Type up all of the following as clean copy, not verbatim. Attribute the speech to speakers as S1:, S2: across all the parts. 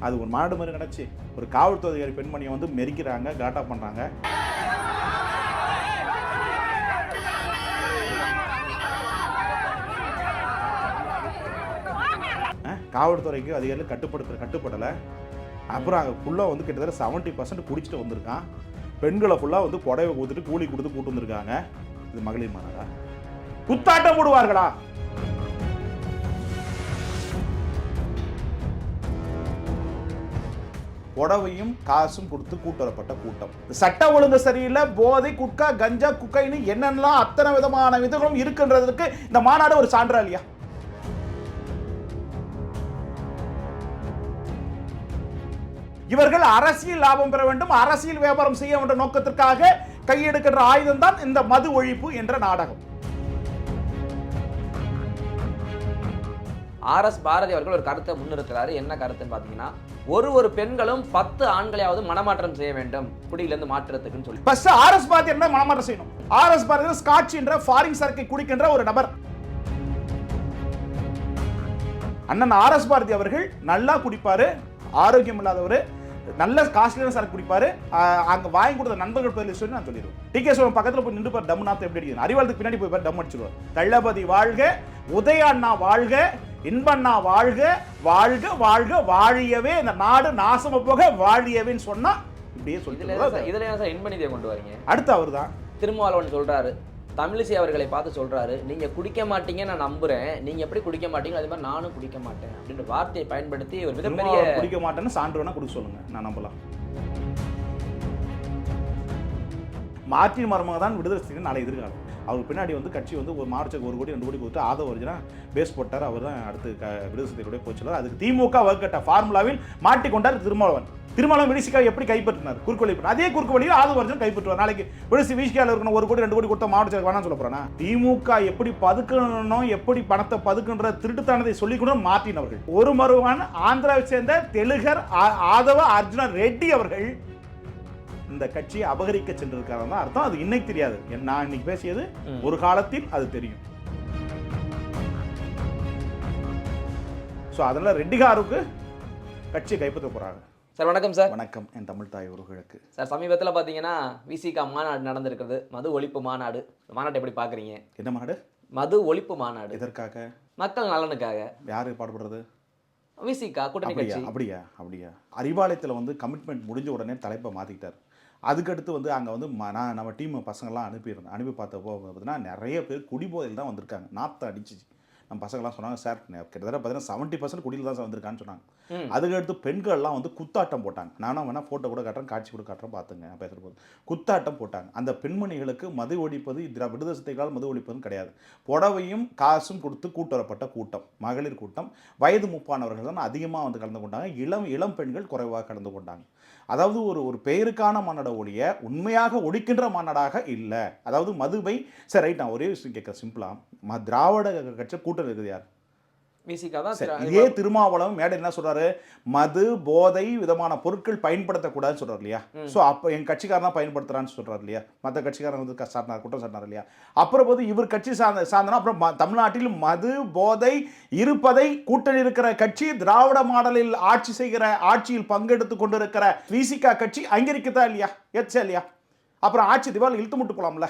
S1: அது ஒரு மாநாடு மாதிரி நடச்சு. ஒரு காவல்துறை அதிகாரி பெண்மணியை வந்து மெரிக்கிறாங்க, காட்டா பண்ணுறாங்க. காவல்துறைக்கு அதிகாரிகள் கட்டுப்படலை. அப்புறம் அங்கே ஃபுல்லாக வந்து கிட்டத்தட்ட 70% குடிச்சிட்டு வந்திருக்கான். பெண்களை ஃபுல்லாக வந்து புடவை கொடுத்துட்டு கூலி கொடுத்து கூட்டு வந்திருக்காங்க. இது மகளிர் மாநாடா? குத்தாட்டம் போடுவார்களா? புடவையும் காசும் கொடுத்து கூட்டு வரப்பட்ட கூட்டம். சட்ட ஒழுங்கு சரியில்லை, போதை, குட்கா, கஞ்சா, குக்கைன்னு என்னென்னலாம் அத்தனை விதமான விதங்களும் இருக்கின்றதுக்கு இந்த மாநாடு ஒரு சான்றா இல்லையா? இவர்கள் அரசியல் லாபம் பெற வேண்டும், அரசியல் வியாபாரம் செய்ய வேண்டும் நோக்கத்திற்காக கையெடுக்கின்ற ஆயுதம் தான் இந்த மது ஒழிப்பு என்ற நாடகம்.
S2: ஆர்.எஸ். பாரதி அவர்கள் ஒரு கருத்தை முன்னிறுத்துறாரு. என்ன கருத்துன்னு பாத்தீங்கன்னா, ஒரு பெண்களும் 10 ஆண்களையாவது மனமாற்றம் செய்ய வேண்டும் குடியிலிருந்து மாற்றத்துக்குன்னு சொல்லி.
S1: First RS. பாரதி என்ன மனமாற்றம் செய்யணும்? ஆர்.எஸ். பாரதி ஸ்காட்ச் என்ற ஃபாரின் சரக்கை குடிக்கின்ற ஒரு நபர். அண்ணன் ஆர்.எஸ். பாரதி அவர்கள் நல்லா குடிப்பாரு, ஆரோக்கியம் இல்லாதவர், நல்ல காஸ்ட்லியான சரக்கு குடிப்பாரு. அங்க வாங்கி கொடுத்த நண்பர்கள் பேர் சொல்லி நான் சொல்லிடுவேன். டி.கே. சிவன் பக்கத்துல போய் நின்று பாரு, டம் நாத்த எப்படி அடிக்குது, அறிவாளத்துக்கு பின்னாடி போய் பாரு, டம் அடிச்சிருவார். தளபதி வாழ்க, உதயண்ணா வாழ்க, இன்பண்ணா வாழ்க, வாழ்க வாழ்க வாழியவே, இந்த நாடு நாசமா போக வாழியவேன்னு சொன்னா இப்படியே சொல்லிட்டு
S2: இதுல ஏன் சார் இன்பநிதியை கொண்டு வரீங்க?
S1: அடுத்து அவர் தான்
S2: திருமாவளவன் சொல்றாரு, தமிழிசை அவர்களை பார்த்து சொல்றாரு, நீங்க குடிக்க மாட்டீங்க நான் நம்புறேன், நீங்க எப்படி குடிக்க மாட்டீங்க அதே மாதிரி நானும் குடிக்க மாட்டேன் அப்படின்ற வார்த்தையை பயன்படுத்தி ஒரு மிகப்பெரிய
S1: குடிக்க மாட்டேன்னு சான்று வேணா கொடுக்க சொல்லுங்க, நான் நம்பலாம். மார்ட்டின் மருமக தான் விடுதலை சிறுத்தைகள் நாளை எதிர்காலம். அவருக்கு பின்னாடி வந்து கட்சி வந்து ஒரு மார்ச்சுக்கு 1 கோடி 2 கோடி கொடுத்து ஆதவ வருஜனா பேஸ் போட்டார். அவர் தான் அடுத்து விடுதலை சிறுத்தைகளுடைய போச்சு. அதுக்கு திமுக வகுக்கட்ட ஃபார்முலாவில் மாட்டிக்கொண்டார் திருமாவளவன். திருமாவளவன் விடுசிக்காவை எப்படி கைப்பற்றினார்? குறுக்கு வழி. அதே குறுக்கு வழியில் ஆதவ வருஜன் கைப்பற்றுவார். நாளைக்கு விடுசி விசிக்காவில் இருக்கணும் 1 கோடி 2 கோடி கொடுத்த மாவட்ட வேணாம்னு சொல்ல போறானா? திமுக எப்படி பதுக்கணும், எப்படி பணத்தை பதுக்குன்ற திருட்டுத்தானதை சொல்லிக்கணும் மார்ட்டின் அவர்கள். ஒரு மருவன் ஆந்திராவை சேர்ந்த தெலுங்கர் ஆதவ அர்ஜுன ரெட்டி அவர்கள் இந்த கட்சியை அபகரிக்க சென்றிருக்காரு தான் அர்த்தம். அது இன்னைக்கு தெரியாது, நான் இன்னைக்கு பேசியது ஒரு காலத்தில் அது தெரியும். அதனால ரெட்டிகாருக்கு கட்சியை கைப்பற்ற போறாங்க.
S2: சார் வணக்கம் சார்.
S1: வணக்கம் என் தமிழ் தாய் உறவுகளுக்கு.
S2: சார் சமீபத்தில் பார்த்தீங்கன்னா விசிகா மாநாடு நடந்திருக்கிறது, மது ஒழிப்பு மாநாடு. மாநாட்டை எப்படி பார்க்குறீங்க?
S1: என்ன மாநாடு?
S2: மது ஒழிப்பு மாநாடு.
S1: எதற்காக?
S2: மக்கள் நலனுக்காக.
S1: யாரு பாடுபடுறது?
S2: விசிகா கூட்டணி கட்சி.
S1: அப்படியா அறிவாலயத்தில் வந்து கமிட்மெண்ட் முடிஞ்ச உடனே தலைப்பை மாற்றிக்கிட்டார். அதுக்கடுத்து வந்து அங்கே வந்து நான் நம்ம டீம் பசங்கள்லாம் அனுப்பி பார்த்தப்போ பார்த்தீங்கன்னா நிறைய பேர் குடிபோதையில் தான் வந்திருக்காங்க. நாற்றம் அடிச்சிச்சு. நம்ம பசங்கள்லாம் சொன்னாங்க, சார் கிட்டத்தட்ட பார்த்தீங்கன்னா 70% குடியில் தான் வந்திருக்கான்னு சொன்னாங்க. அதுக்கடுத்து பெண்கள்லாம் வந்து குத்தாட்டம் போட்டாங்க. நானும் வேணால் ஃபோட்டோ கூட காட்டுறேன், காட்சி கூட காட்டுறேன், பார்த்துங்க பேசுகிற போது குத்தாட்டம் போட்டாங்க. அந்த பெண்மணிகளுக்கு மது ஒழிப்பது விடுதலை சிறுத்தைகளால் மது ஒழிப்பதும் கிடையாது. புடவையும் காசும் கொடுத்து கூட்டு வரப்பட்ட கூட்டம், மகளிர் கூட்டம். வயது முப்பானவர்கள் தான் அதிகமாக வந்து கலந்து கொண்டாங்க. இளம் பெண்கள் குறைவாக கலந்து கொண்டாங்க. அதாவது ஒரு பெயருக்கான மாநாட ஒழிய உண்மையாக ஒழிக்கின்ற மாநாடாக இல்லை. அதாவது மதுவை சரி ரைட். நான் ஒரே விஷயம் கேட்குறேன் சிம்பிளாக. திராவிட கட்சி கூட்டம் இருக்குது யார்?
S2: விசிகா தான்.
S1: இதே திருமாவளவன் மேடை என்ன சொல்றாரு? மது போதை விதமான பொருட்கள் பயன்படுத்தக்கூடாதுன்னு சொல்றாரு இல்லையா? ஸோ அப்போ என் கட்சிக்காரன் தான் பயன்படுத்துறான்னு சொல்றாரு இல்லையா? மற்ற கட்சிக்காரன் வந்து குற்றம் சாட்டினார் இல்லையா? அப்புறம் போது இவர் கட்சி சார்ந்தனா அப்புறம் தமிழ்நாட்டில் மது போதை இருப்பதை கூட்டணி இருக்கிற கட்சி, திராவிட மாடலில் ஆட்சி செய்கிற ஆட்சியில் பங்கெடுத்து கொண்டிருக்கிற விசிகா கட்சி அங்கீகரிக்கதா இல்லையா? ஏச்சா இல்லையா? அப்புறம் ஆட்சி திவால் இழுத்து முட்டு போலாம்ல?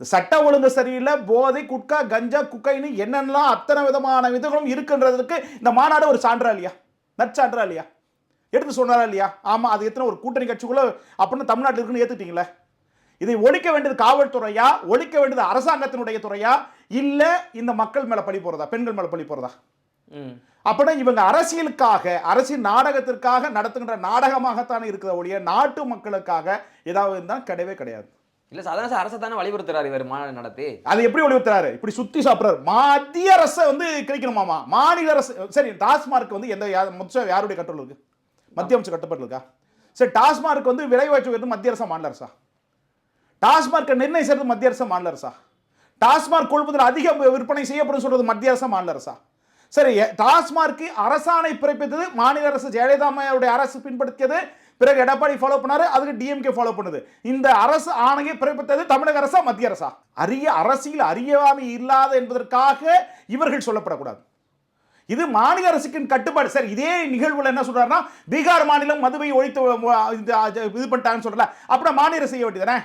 S1: சட்ட ஒழுங்கு சரியில்லை, போதை, குட்கா, கஞ்சா, குக்கைன்னு என்னென்னலாம் அத்தனை விதமான விதங்களும் இருக்கின்றதுக்கு இந்த மாநாடு ஒரு சான்றா இல்லையா? நற்சான்றா இல்லையா? எடுத்து சொன்னாரா இல்லையா? ஆமாம், அது எத்தனை ஒரு கூட்டணி கட்சிக்குள்ள அப்படின்னு தமிழ்நாட்டில் இருக்குன்னு ஏற்றுக்கிட்டீங்களே. இதை ஒழிக்க வேண்டியது காவல்துறையா, ஒழிக்க வேண்டியது அரசாங்கத்தினுடைய துறையா, இல்லை இந்த மக்கள் மேலே பழி போகிறதா, பெண்கள் மேலே பழி போகிறதா? அப்படின்னா இவங்க அரசியலுக்காக, அரசியல் நாடகத்திற்காக நடத்துகின்ற நாடகமாகத்தானே இருக்கிற ஒழிய நாட்டு மக்களுக்காக ஏதாவது இருந்தால் கிடையவே கிடையாது.
S2: இல்ல சாதாரண அரசு தானே வலியுறுத்துறாரு இவர் மாநாடு நடத்தி.
S1: அது எப்படி வலியுறுத்துறாரு? இப்படி சுத்தி சாப்பிடுறாரு. மத்திய அரசை வந்து கிடைக்கணுமாமா, மாநில அரசு. சரி, டாஸ்மார்க் வந்து யாருடைய கட்டுப்பாடு இருக்கு? மத்திய அமைச்சர் கட்டுப்பாடு இருக்கா? சரி, டாஸ்மார்க் வந்து விலைவாசி உயர்த்து மத்திய அரசா மாநில அரசா? டாஸ்மார்க் நிர்ணயம் செய்யறது மத்திய அரசா மாநில அரசா? டாஸ்மார்க் கொள்முதல் அதிக விற்பனை செய்யப்படும் சொல்றது மத்திய அரசா மாநில அரசா? சரி, டாஸ்மார்க்கு அரசாணை பிறப்பித்தது மாநில அரசு, ஜெயலலிதா அம்மையாருடைய அரசு பின்பற்றியது. பிறகு எடப்பாடி ஃபாலோ பண்ணாரு, அதுக்கு டிஎம்கே ஃபாலோ பண்ணுது. இந்த அரசு ஆணையை பிறப்பித்தது தமிழக அரசா மத்திய அரசா? அரசியல் அறியாமை இல்லாத என்பதற்காக இவர்கள் சொல்லப்படக்கூடாது. இது மாநில அரசுக்கு கட்டுப்பாடு. சார் இதே நிகழ்வுல என்ன சொல்றாருன்னா பீகார் மாநிலம் மதுவை ஒழித்து இது பண்ணிட்டாங்கன்னு சொல்றல, அப்படின்னா மாநில அரசு செய்ய வேண்டியதானே?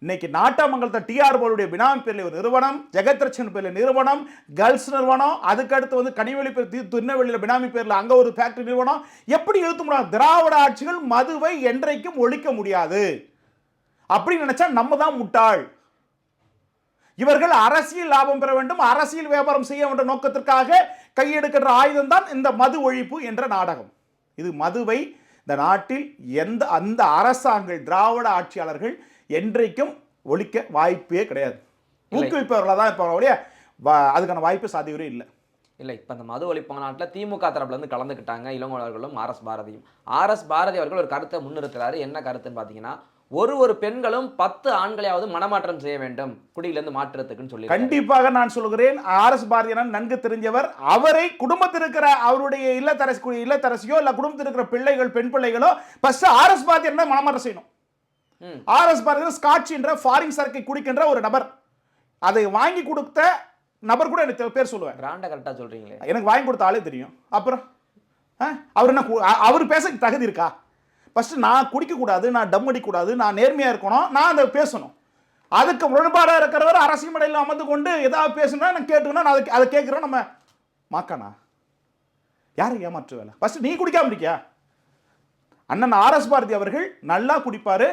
S1: இன்னைக்கு நாட்டாமங்கலத்தை டிஆர் போலுடைய பினாமி பேரில் ஒரு நிறுவனம், ஜெகத்ரட்சன் பேரில் நிறுவனம், கல்ஸ் நிறுவனம், அதுக்கடுத்து வந்து கனிவெளி திருநெல்வேலியில் பினாமி பேரில் அங்கே ஒரு ஃபேக்டரி நிறுவனம். எப்படி இழுத்து முடியாது? திராவிட ஆட்சிகள் மதுவை என்றைக்கும் ஒழிக்க முடியாது அப்படின்னு நினைச்சா நம்ம தான் முட்டாள். இவர்கள் அரசியல் லாபம் பெற வேண்டும், அரசியல் வியாபாரம் செய்ய வேண்டிய நோக்கத்திற்காக கையெடுக்கின்ற ஆயுதம் தான் இந்த மது ஒழிப்பு என்ற நாடகம். இது மதுவை இந்த நாட்டில் அந்த அரசாங்கம் திராவிட ஆட்சியாளர்கள் என்றைக்கும் ஒழிக்க வாய்ப்பே கிடையாது. ஊக்குவிப்பவர்களாக தான் இப்போ அதுக்கான வாய்ப்பு சாத்தியமே இல்லை.
S2: இல்லை, இப்போ இந்த மது ஒழிப்பு மாநாட்டில் திமுக தரப்புல இருந்து கலந்துக்கிட்டாங்க இளங்கோவர்களும் ஆர்எஸ் பாரதியும். ஆர்எஸ் பாரதி அவர்கள் ஒரு கருத்தை முன்னிறுத்துறாரு. என்ன கருத்துன்னு பார்த்தீங்கன்னா, ஒரு பெண்களும் 10 ஆண்களையாவது மனமாற்றம் செய்ய வேண்டும் குடியிலிருந்து மாற்றத்துக்குன்னு சொல்லி.
S1: கண்டிப்பாக நான் சொல்கிறேன், ஆர்எஸ் பாரதியான நன்கு தெரிஞ்சவர். அவரை குடும்பத்தில் இருக்கிற அவருடைய இல்லத்தரசியோ இல்ல குடும்பத்தில் இருக்கிற பிள்ளைகள் பெண் பிள்ளைகளோ ஃபர்ஸ்ட் ஆர்எஸ் பாரதியான மனமாற்றம் செய்யணும். ஆர்எஸ் பாரதி ஸ்காட்ச் என்ற ஃபாரின் சரக்கை குடிக்கின்ற ஒரு நபர். அதை வாங்கி கொடுத்த நபர் கூட எனக்கு பேர் சொல்லுவேன்.
S2: கிராண்டா கரெக்டா சொல்றீங்களே.
S1: எனக்கு வாங்கி கொடுத்த ஆளே தெரியும். அப்புறம் அவர் என்ன, அவர் பேச தகுதி இருக்கா? ஃபர்ஸ்ட் நான் குடிக்க கூடாது, நான் டம் அடிக்க கூடாது, நான் நேர்மையா இருக்கணும், நான் அதை பேசணும். அதுக்கு முரண்பாடாக இருக்கிறவர் அரசியல் மடையில் அமர்ந்து கொண்டு ஏதாவது பேசணும்னா நான் கேட்டுக்கணும், நான் அதை கேட்குறோம். நம்ம மாக்கானா யாரை ஏமாற்று வேலை? ஃபர்ஸ்ட் நீ குடிக்காம இருக்கியா? அண்ணன் ஆர்எஸ் பாரதி அவர்கள் நல்லா குடிப்பாரு,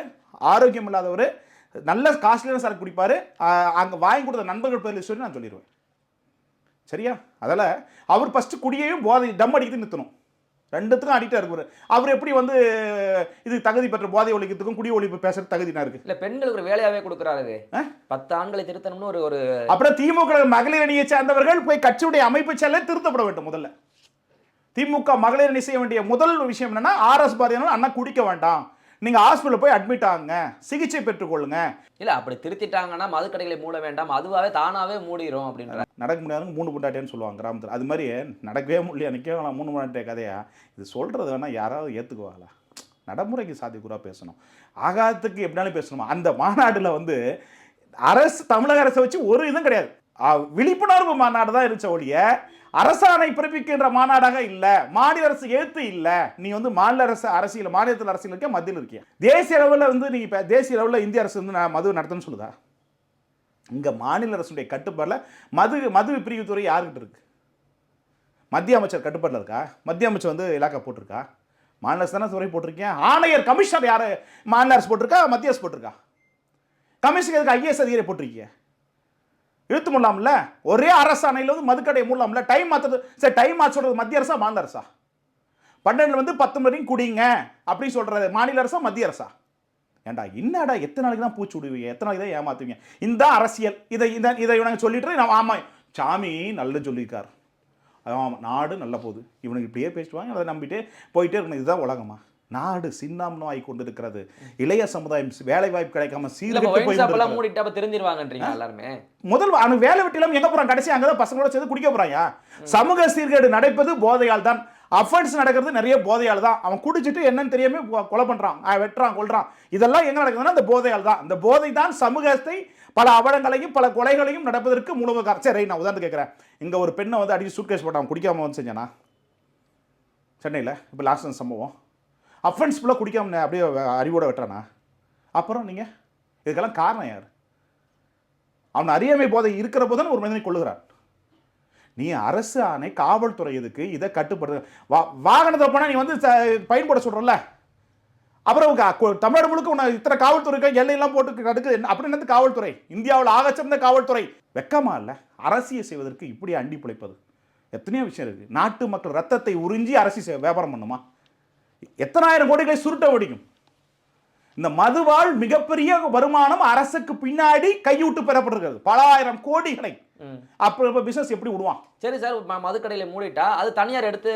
S1: ஆரோக்கியம் இல்லாதவர், நல்ல காஸ்ட்லியான சரக்கு குடிப்பாரு. அங்கே வாங்கி கொடுத்த நண்பர்கள் பேரில் சொல்லி நான் சொல்லிடுவேன். சரியா? அதில் அவர் ஃபர்ஸ்ட் குடியையும் போதை டம் அடிக்கிறது நிறுத்தணும். ரெண்டுத்துக்கும் அடிக்டா இருப்பாரு. அவர் எப்படி வந்து இது தகுதி பெற்ற போதை ஒழிக்கிறதுக்கும் குடி ஒழிப்பு பேசுறது தகுதினா இருக்கு?
S2: இல்ல, பெண்களுக்கு ஒரு வேலையாவே கொடுக்குறாரு. 10 ஆண்களை திருத்தணும்னு ஒரு
S1: அப்புறம் திமுக மகளிர் அணியை சேர்ந்தவர்கள் போய் கட்சியுடைய அமைப்பு செயலை திருத்தப்பட வேண்டும். முதல்ல திமுக மகளிர் அணி செய்ய வேண்டிய முதல் விஷயம் என்னன்னா, ஆர்எஸ் பாரதியார் அண்ணா குடிக்க வேண்டாம், நீங்க ஹாஸ்பிட்டல் போய் அட்மிட் ஆகுங்க, சிகிச்சை பெற்றுக்கொள்ளுங்க.
S2: இல்ல அப்படி திருத்திட்டாங்கன்னா மதுக்கடைகளை மூட வேண்டாம், அதுவாவே தானாவே மூடிரும் அப்படின்ற.
S1: நடக்க முடியாதுங்க 3 பொண்டாட்டின்னு சொல்லுவாங்க கிராமத்தில். அது மாதிரி நடக்கவே முடியல நிற்கலாம் 3 பொண்டாட்டிய கதையா இது சொல்றது வேணா யாராவது ஏற்றுக்குவாங்களா? நடைமுறைக்கு சாத்தியக்கூறாக பேசணும். ஆகாதத்துக்கு எப்படினாலும் பேசணுமா? அந்த மாநாட்டில் வந்து அரசு தமிழக அரசை வச்சு ஒரு இதுவும் கிடையாது. விழிப்புணர்வு மாநாடு தான் இருந்துச்ச ஒழிய அரசாணை பிறப்பிக்கின்ற மாநாடாக இல்ல. மாநில அரசு எழுத்து இல்ல. நீ வந்து மாநில அரசு அரசியல், மாநிலத்தில் அரசியல் இருக்க, மத்தியில் இருக்கிய. தேசிய அளவில் வந்து நீ தேசிய அளவில் இந்திய அரசு வந்து மது நடத்துன்னு சொல்லுதா? இங்க மாநில அரசுடைய கட்டுப்பாடுல மது பிரிவுத்துறை யாருக்கிட்ட இருக்கு? மத்திய அமைச்சர் கட்டுப்பாட்டில் இருக்கா? மத்திய அமைச்சர் வந்து இலாக்கா போட்டிருக்கா? மாநில அரசு தானே துறை போட்டிருக்கேன். ஆணையர் கமிஷனர் யாரு? மாநில அரசு போட்டிருக்கா, மத்திய அரசு போட்டிருக்கா? கமிஷனருக்கு ஐஏஎஸ் அதிகாரி போட்டிருக்கீங்க. இழுத்து முடியலாம்ல? ஒரே அரசாணையில் வந்து மதுக்கடையை மூடலாம்ல? டைம் மாற்றது சரி, டைம் மாற்ற சொல்றது மத்திய அரசா மாநில அரசா? 12 வந்து 10 மணி குடிங்க அப்படி சொல்றது மாநில அரசா மத்திய அரசா? ஏண்டா என்னடா எத்தனை நாளைக்கு தான் பூச்சி விடுவீங்க? எத்தனை நாளைக்கு தான் ஏமாத்துவீங்க? இந்த அரசியல் இதை இவனுங்க சொல்லிட்டு நான் ஆமா சாமி நல்ல சொல்லியிருக்காரு, ஆமாம் நாடு நல்ல போகுது, இவனுக்கு இப்படியே பேசுவாங்க, அதை நம்பிட்டு போயிட்டே இருக்கணும். இதுதான் உலகமா? நாடு சின்னாமனம் ஆகி கொண்டிருக்கிறது. இளைய சமுதாயம் வேலை வாய்ப்பு கிடைக்காம முதல் வேலை வெட்டிலாம் எங்க போறான்? கடைசி அங்கதான் பசங்களோட சேர்ந்து குடிக்க போறாயா? சமூக சீர்கேடு நடப்பது போதையால் தான். அஃபென்ஸ் நடக்கிறது நிறைய போதையால் தான். அவன் குடிச்சிட்டு என்னன்னு தெரியாம கொலை பண்றான், வெட்டுறான், கொல்றான். இதெல்லாம் எங்க நடக்குதுன்னா இந்த போதையால் தான். இந்த போதை தான் சமூகத்தை பல அவலங்களையும் பல கொலைகளையும் நடப்பதற்கு மூலமாக. சரி, நான் உதாரணம் கேட்கிறேன். இங்க ஒரு பெண்ணை வந்து அடிச்சு சூட்கேஸ் போட்டான், குடிக்காம வந்து செஞ்சானா? சென்னையில் இப்போ லாஸ்ட் சம்பவம் அஃபென்ஸ் ஃபுல்லாக குடிக்காம அப்படியே அறிவோட வெட்டுறானா? அப்புறம் நீங்கள் இதுக்கெல்லாம் காரணம் யார்? அவன் அறியாமை போதை இருக்கிற போது ஒரு மனிதனை கொள்ளுகிறான். நீ அரசு ஆணை, காவல்துறை எதுக்கு இதை கட்டுப்படுது? வாகனத்தில் போனால் நீ வந்து பயன்பட சொல்கிறல்ல, அப்புறம் தமிழ்நாடு முழுக்க உன்னை இத்தனை காவல்துறைக்கு எல்லையெல்லாம் போட்டு அடுக்கு அப்படின்னு காவல்துறை இந்தியாவில் ஆகச்சிறந்த காவல்துறை வெக்கமா இல்லை? அரசியல் செய்வதற்கு இப்படி அண்டி பிழைப்பது எத்தனையோ விஷயம் இருக்குது. நாட்டு மக்கள் ரத்தத்தை உறிஞ்சி அரசியல் வியாபாரம் பண்ணுமா? எத்தனாயிரம் கோடிகளை சுருட்ட முடியும்? இந்த மதுவால் மிகப்பெரிய வருமானம் அரசுக்கு பின்னாடி கையூட்டு பெறப்பட்டிருக்கிறது, பல ஆயிரம் கோடிகளை. அப்ப பிசினஸ் எப்படி விடுவான்?
S2: சரி சார், மதுக்கடையில மூடிட்டா அது தனியார் எடுத்து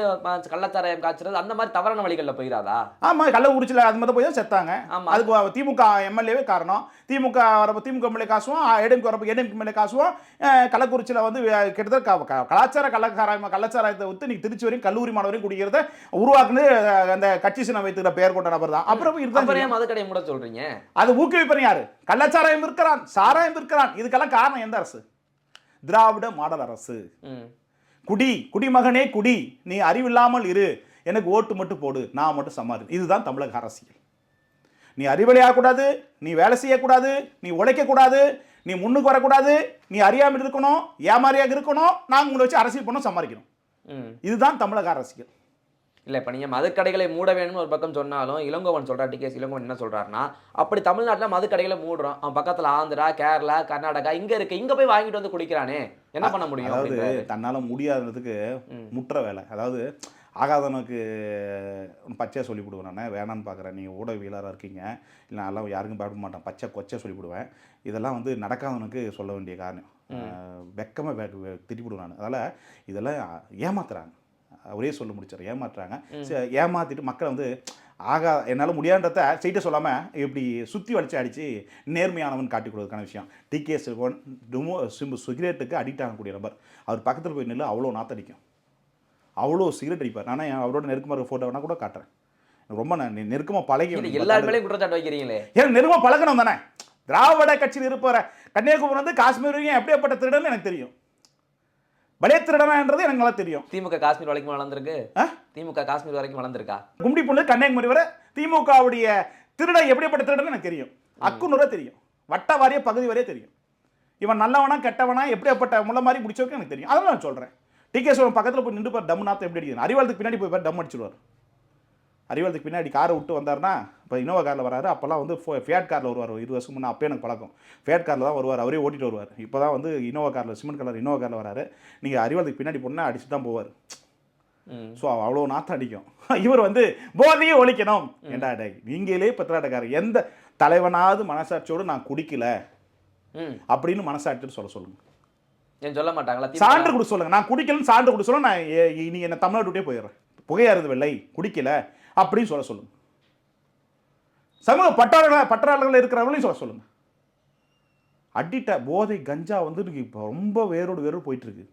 S2: கள்ளச்சாராயம் காய்ச்சறது அந்த மாதிரி தவறான வழிகள்ல போயிடாதா?
S1: ஆமா, கள்ளக்குறிச்சியில அது மாதிரி போய் தான் செத்தாங்க. அதுக்கு திமுக எம்எல்ஏவே காரணம். திமுக வரப்ப திமுக எம்எல்ஏ காசுவோம், ஏடிஎம்கே வரப்ப ஏடிஎம்கே எம்எல்ஏ காசுவோம். கள்ளக்குறிச்சியில வந்து கிட்டத்தட்ட கள்ளச்சாராயத்தை விட்டு நீ திருச்சி வரையும் கல்லூரி மாணவரையும் குடிக்கிறத உருவாக்குனது அந்த கட்சி சின்னம் வைத்துக்கிற பெயர் கொண்ட நபர் தான். அப்புறம்
S2: மதுக்கடையை மூட சொல்றீங்க?
S1: அது ஊக்குவிப்பன் யாரு? கள்ளச்சாராயம் இருக்கிறான், சாராயம் இருக்கிறான். இதுக்கெல்லாம் காரணம் எந்த அரசு? திராவிட மாடல் அரசு. குடிமகனே குடி, நீ அறிவில்லாமல் இரு, எனக்கு ஓட்டு மட்டும் போடு, நான் மட்டும் சமாளி. இதுதான் தமிழக அரசியல். நீ அறிவலையாகக்கூடாது, நீ வேலை செய்யக்கூடாது, நீ உழைக்கக்கூடாது, நீ முன்னுக்கு வரக்கூடாது, நீ அறியாமல் இருக்கணும், ஏமாறியாக இருக்கணும், நாங்கள் உங்களை வச்சு அரசியல் பண்ண சமாளிக்கணும். இதுதான் தமிழக அரசியல்.
S2: இல்லை, இப்போ நீங்கள் மதுக்கடைகளை மூட வேணும்னு ஒரு பக்கம் சொன்னாலும் இளங்கோவன் சொல்கிறார், டிகேஎஸ் இளங்கோவன் என்ன சொல்கிறாருன்னா, அப்படி தமிழ்நாட்டில் மதுக்கடைகளை மூடுறோம், அவன் பக்கத்தில் ஆந்திரா, கேரளா, கர்நாடகா இங்கே இருக்குது, இங்கே போய் வாங்கிட்டு வந்து குடிக்கிறானே, என்ன பண்ண முடியும்?
S1: அதாவது தன்னால் முடியாததுக்கு முற்ற வேலை. அதாவது ஆகாதவனுக்கு பச்சையாக சொல்லிவிடுவேன். நான் வேணான்னு பார்க்குறேன், நீங்கள் ஊடகவியலாளராக இருக்கீங்க, இல்லை அதெல்லாம் யாருக்கும் பயப்பட மாட்டேன், பச்சை கொச்சை சொல்லிவிடுவேன். இதெல்லாம் வந்து நடக்காதவனுக்கு சொல்ல வேண்டிய காரணம். வெக்கமாக திட்டிவிடுவேன் நான். அதனால் இதெல்லாம் ஏமாத்துறாங்க. ஒரே சொல்ல முடிச்சார், ஏமாத்துறாங்க. ஏமாற்றிட்டு மக்களை வந்து என்னால் முடியான்றத செய்யிட்ட சொல்லாமல் இப்படி சுற்றி வலிச்சு அடித்து நேர்மையானவன் காட்டி கொடுக்கறதுக்கான விஷயம். டிகேஎஸ் சிகரெட்டுக்கு அடிக்ட் ஆகக்கூடிய நபர். அவர் பக்கத்தில் போய் நின்று அவ்வளோ நாத்தடிக்கும், அவ்வளோ சிகரெட் அடிப்பார். ஆனால் அவரோட நெருக்கமாக ஃபோட்டோ வேணால் கூட காட்டுறேன். ரொம்ப நெருக்கமாக பழகி
S2: எல்லாருமே குற்றச்சாட்டு வைக்கிறீங்களே,
S1: ஏன் நெருக்கமாக பழகணும் தானே. திராவிட கட்சியில் இருப்பவர கன்னியாகுமரி வந்து காஷ்மீர் வரைக்கும் எப்படியாப்பட்ட திருடன்னு எனக்கு தெரியும், பலே திருடனான்றது எனக்கு நல்லா தெரியும்.
S2: திமுக காஷ்மீர் வரைக்கும் வளர்ந்துருக்கு, திமுக காஷ்மீர் வரைக்கும் வளர்ந்துருக்கா?
S1: கும்டி பொண்ணு கன்னியாகுமரி வரை திமுகவுடைய திருட எப்படிப்பட்ட திருடன்னு எனக்கு தெரியும், அக்குநூறாக தெரியும், வட்ட வாரிய பகுதி வரையே தெரியும். இவன் நல்லவனா கெட்டவனா எப்படியாப்பட்ட முள்ள மாதிரி முடிச்சவருக்கு எனக்கு தெரியும். அதெல்லாம் நான் சொல்கிறேன். டிகேஎஸ் பக்கத்தில் போய் நின்று பார், டம் நாற்றம் எப்படி அடிக்குது. அறிவாளத்துக்கு பின்னாடி போய் பார், டம் அடிச்சுடுவார். அறிவாளத்துக்கு பின்னாடி காரை விட்டு வந்தார்னா, இப்போ இனோவா காரில் வராரு, அப்போல்லாம் வந்து ஃபியாட் காரில் வருவார். 20 வருஷம் முன்னே அப்போ எனக்கு பழக்கம். ஃபியாட் காரில் தான் வருவார், அவரே ஓட்டிட்டு வருவார். இப்போ தான் வந்து இனோவா காரில், சிமெண்ட் கலர் இனோவா காரில் வராரு. நீங்கள் அறிவாளத்துக்கு பின்னாடி போனால் அடிச்சு தான் போவார். ஸோ அவ்வளோ நாற்றம் அடிக்கும். இவர் வந்து போதையே ஒழிக்கணும் ஏண்டா டே, நீங்களே பத்திராட்டக்காரர். எந்த தலைவனாவது மனசாட்சியோடு நான் குடிக்கல அப்படின்னு மனசாட்சின்னு சொல்லுங்க.
S2: ஏன் சொல்ல மாட்டாங்களா?
S1: சான்று கொடுக்க சொல்லுங்க. நான் குடிக்கலன்னு சான்று கொடுக்க சொல்ல, நான் நீ என்ன தமிழ்நாட்டு விட்டே போயிடுறேன், புகையாறுது வெள்ளை குடிக்கல அப்படின்னு சொல்லுங்க. சமூக பற்றாளர்கள் இருக்கிறவங்களையும் சொல்லுங்க. அடிட்ட போதை கஞ்சா வந்து இப்போ ரொம்ப வேரோடு போயிட்டு இருக்கு.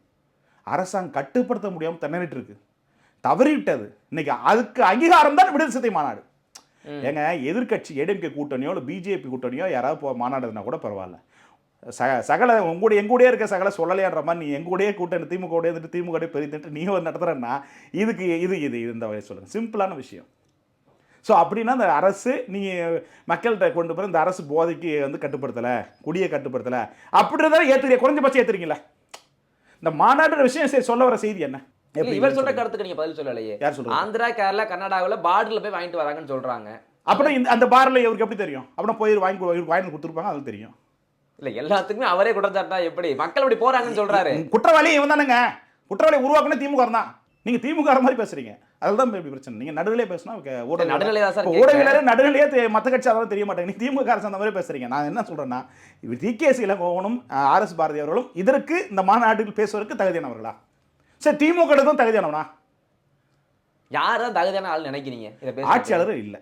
S1: அரசாங்கம் கட்டுப்படுத்த முடியாமல் திணறிட்டு இருக்கு, தவறிவிட்டது. இன்னைக்கு அதுக்கு அங்கீகாரம் தான் விடுதலை சிறுத்தை மாநாடு. ஏங்க, எதிர்கட்சி ஏடிஎம்கே கூட்டணியோ இல்லை பிஜேபி கூட்டணியோ யாராவது மாநாடுனா கூட பரவாயில்ல, சகல எங்கூடயே இருக்க சகல சொல்லலையான்ற மாதிரி நீ எங்கூடயே கூட்டணி திமுக இருந்துட்டு திமுக பெருந்துட்டு நீ வந்து நடத்துறேன்னா இதுக்கு இது இந்த வகையை சொல்லுங்க. சிம்பிளான விஷயம். ஸோ அப்படின்னா இந்த அரசு நீங்கள் மக்கள்கிட்ட கொண்டு போகிற இந்த அரசு போதைக்கு வந்து கட்டுப்படுத்தலை, குடியை கட்டுப்படுத்தலை அப்படின்றத ஏற்றுக்கிற குறைஞ்சபட்சம் ஏற்றுறீங்களா? இந்த மாநாடு விஷயம் சரி, சொல்ல வர செய்தி என்ன?
S2: இவர் சொல்ற கருத்துக்கு நீங்க பதில் சொல்லலையே.
S1: யார் சொல்றாங்க?
S2: ஆந்திரா, கேரளா, கர்நாடகாவில் பார்டர்ல போய் வாங்கிட்டு வராங்கன்னு சொல்றாங்க.
S1: அப்புறம் அந்த பார்ல இவருக்கு எப்படி தெரியும்? அப்புறம் போய் வாங்கி கொடுத்துருப்பாங்க, அது தெரியும்.
S2: இல்ல, எல்லாத்துக்குமே அவரே குற்றச்சாட்டா எப்படி மக்கள் அப்படி போறாங்கன்னு சொல்றாரு.
S1: குற்றவாளி இவன் தானுங்க. குற்றவாளி உருவாக்குன திமுக தான். நீங்க திமுக மாதிரி பேசுறீங்க, அதுதான் பிரச்சனை. நீங்க நடுநிலையே பேசினா ஊடகவியலாளர் நடுநிலையே மற்ற கட்சி அதெல்லாம் தெரிய மாட்டேங்க. நீங்க திமுக அரசு அந்த மாதிரி பேசுறீங்க. நான் என்ன சொல்றேன்னா, இவர் டிகேஎஸ் இளங்கோவனும் ஆர்எஸ் பாரதி அவர்களும் இதற்கு இந்த மாநாட்டில் பேசுவதற்கு தகுதியானவர்களா? சரி, திமுக தான் தகுதியானவனா?
S2: யாரும் தகுதியான ஆள் நினைக்கிறீங்க?
S1: ஆட்சியாளர் இல்ல,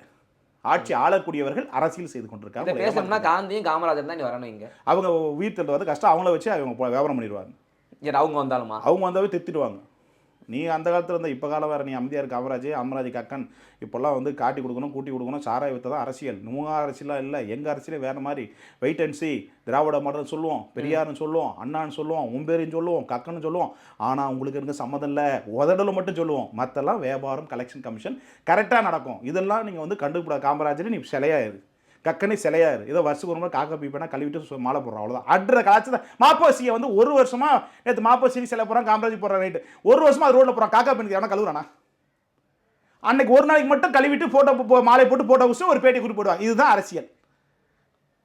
S1: ஆட்சி ஆளக்கூடியவர்கள் அரசியல் செய்து கொண்டிருக்காங்க.
S2: பேசணும்னா காந்தியும் காமராஜர் தான் வரணம். இங்க அவங்க
S1: உயிர் தள்ளுவது கஷ்டம், அவங்கள வச்சு அவங்க வியாபாரம் பண்ணிடுவாங்க.
S2: அவங்க வந்தாலுமா?
S1: அவங்க வந்தாவே திட்டிடுவாங்க. நீ அந்த காலத்தில் இருந்த இப்போ காலம் வேறு. நீ அமைதியாக இருக்க அமராஜ் கக்கன் இப்போல்லாம் வந்து காட்டி கொடுக்கணும், கூட்டி கொடுக்கணும், சாராய வித்த தான் அரசியல். நுங்க அரசியலாக இல்லை, எங்கள் அரசியலே வேறு மாதிரி. Wait and see. Dravida model சொல்லுவோம், பெரியார்னு சொல்லுவோம், அண்ணான்னு சொல்லுவோம், உம்பேரின்னு சொல்லுவோம், கக்கன்னு சொல்லுவோம். ஆனால் உங்களுக்கு இருக்க சம்மதம் இல்லை, உதடலும் மட்டும் சொல்லுவோம். மற்றெல்லாம் வியாபாரம், கலெக்ஷன் கமிஷன் கரெக்டாக நடக்கும். இதெல்லாம் நீங்கள் வந்து கண்டுபிடிக்க. காமராஜர் நீ சிலையாயிரு, கக்கனே சிலையாரு. ஏதோ வருஷத்துக்கு ஒரு முறை காக்கா பீப்பனா கழுவிட்டு மாலை போடுறோம், அவ்வளோதான். அட்ற கலாச்சத்தை மாப்போசியை வந்து ஒரு வருஷமாக நேற்று மாப்போசி சிலை போகிறான், காமராஜ் போடுற ரைட்டு ஒரு வருஷமாக அது ரோட்டில் போகிறான். காக்கா பெண்ணுக்கு எவனா கழுவுறானா? அன்னைக்கு ஒரு நாளைக்கு மட்டும் கழுவிட்டு ஃபோட்டோ மாலை போட்டு ஃபோட்டோ வச்சு ஒரு பேட்டி குறிப்பு போடுவாங்க. இதுதான் அரசியல்.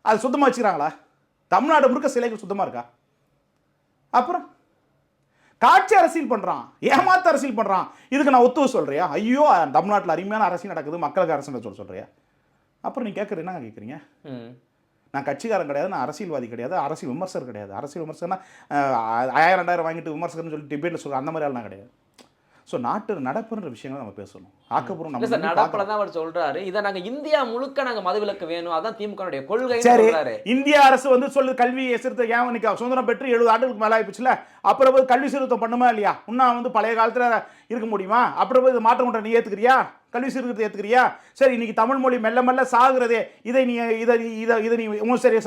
S1: அது சுத்தமாக வச்சுக்கிறாங்களா? தமிழ்நாடு முழுக்க சிலைகள் சுத்தமாக இருக்கா? அப்புறம் காட்சி அரசியல் பண்ணுறான், ஏமாத்த அரசியல் பண்ணுறான். இதுக்கு நான் ஒத்துவ சொல்கிறியா? ஐயோ, தமிழ்நாட்டில் அருமையான அரசியல் நடக்குது, மக்களுக்கு அரசியல் சொல்கிறியா? அப்புறம் நீ கேட்குறது என்ன கேட்குறீங்க? நான் கட்சிக்காரன் கிடையாது, நான் அரசியல்வாதி கிடையாது, அரசியல் விமர்சகர் கிடையாது. அரசியல் விமர்சகர்னா 1000 2000 வாங்கிட்டு விமர்சகர்னு சொல்லி டிபேட்டில் சொல்கிறேன், அந்த மாதிரி ஆள் கிடையாது. ஸோ நாட்டு நடப்புன்ற விஷயங்களை நம்ம பேசணும். ஆக்கப்பூர்வம் நம்ம
S2: நடப்பில் தான் அவர் சொல்றாரு. இதை நாங்கள் இந்தியா முழுக்க நாங்கள் மதுவிலக்கு வேணும், அதான் திமுக கொள்கை.
S1: சரி, இந்திய அரசு வந்து சொல்லு கல்வி எசிர்த்த ஏன் சுதந்திரம் பெற்று 70 ஆண்டுகளுக்கு மேலே ஆயிடுச்சுல, அப்புறம் போய் கல்வி சீர்திருத்தம் பண்ணுமா இல்லையா? இன்னும் வந்து பழைய காலத்தில் இருக்க முடியுமா? அப்புறம் போய் இது மாற்றம் கொண்ட நீ ஏற்றுக்கிறியா? கல்வி சீர்திருத்தத்தை ஏற்றுக்கிறியா? சரி, இன்னைக்கு தமிழ் மொழி மெல்ல மெல்ல சாகுறதே, இதை நீ இதை நீ சரி,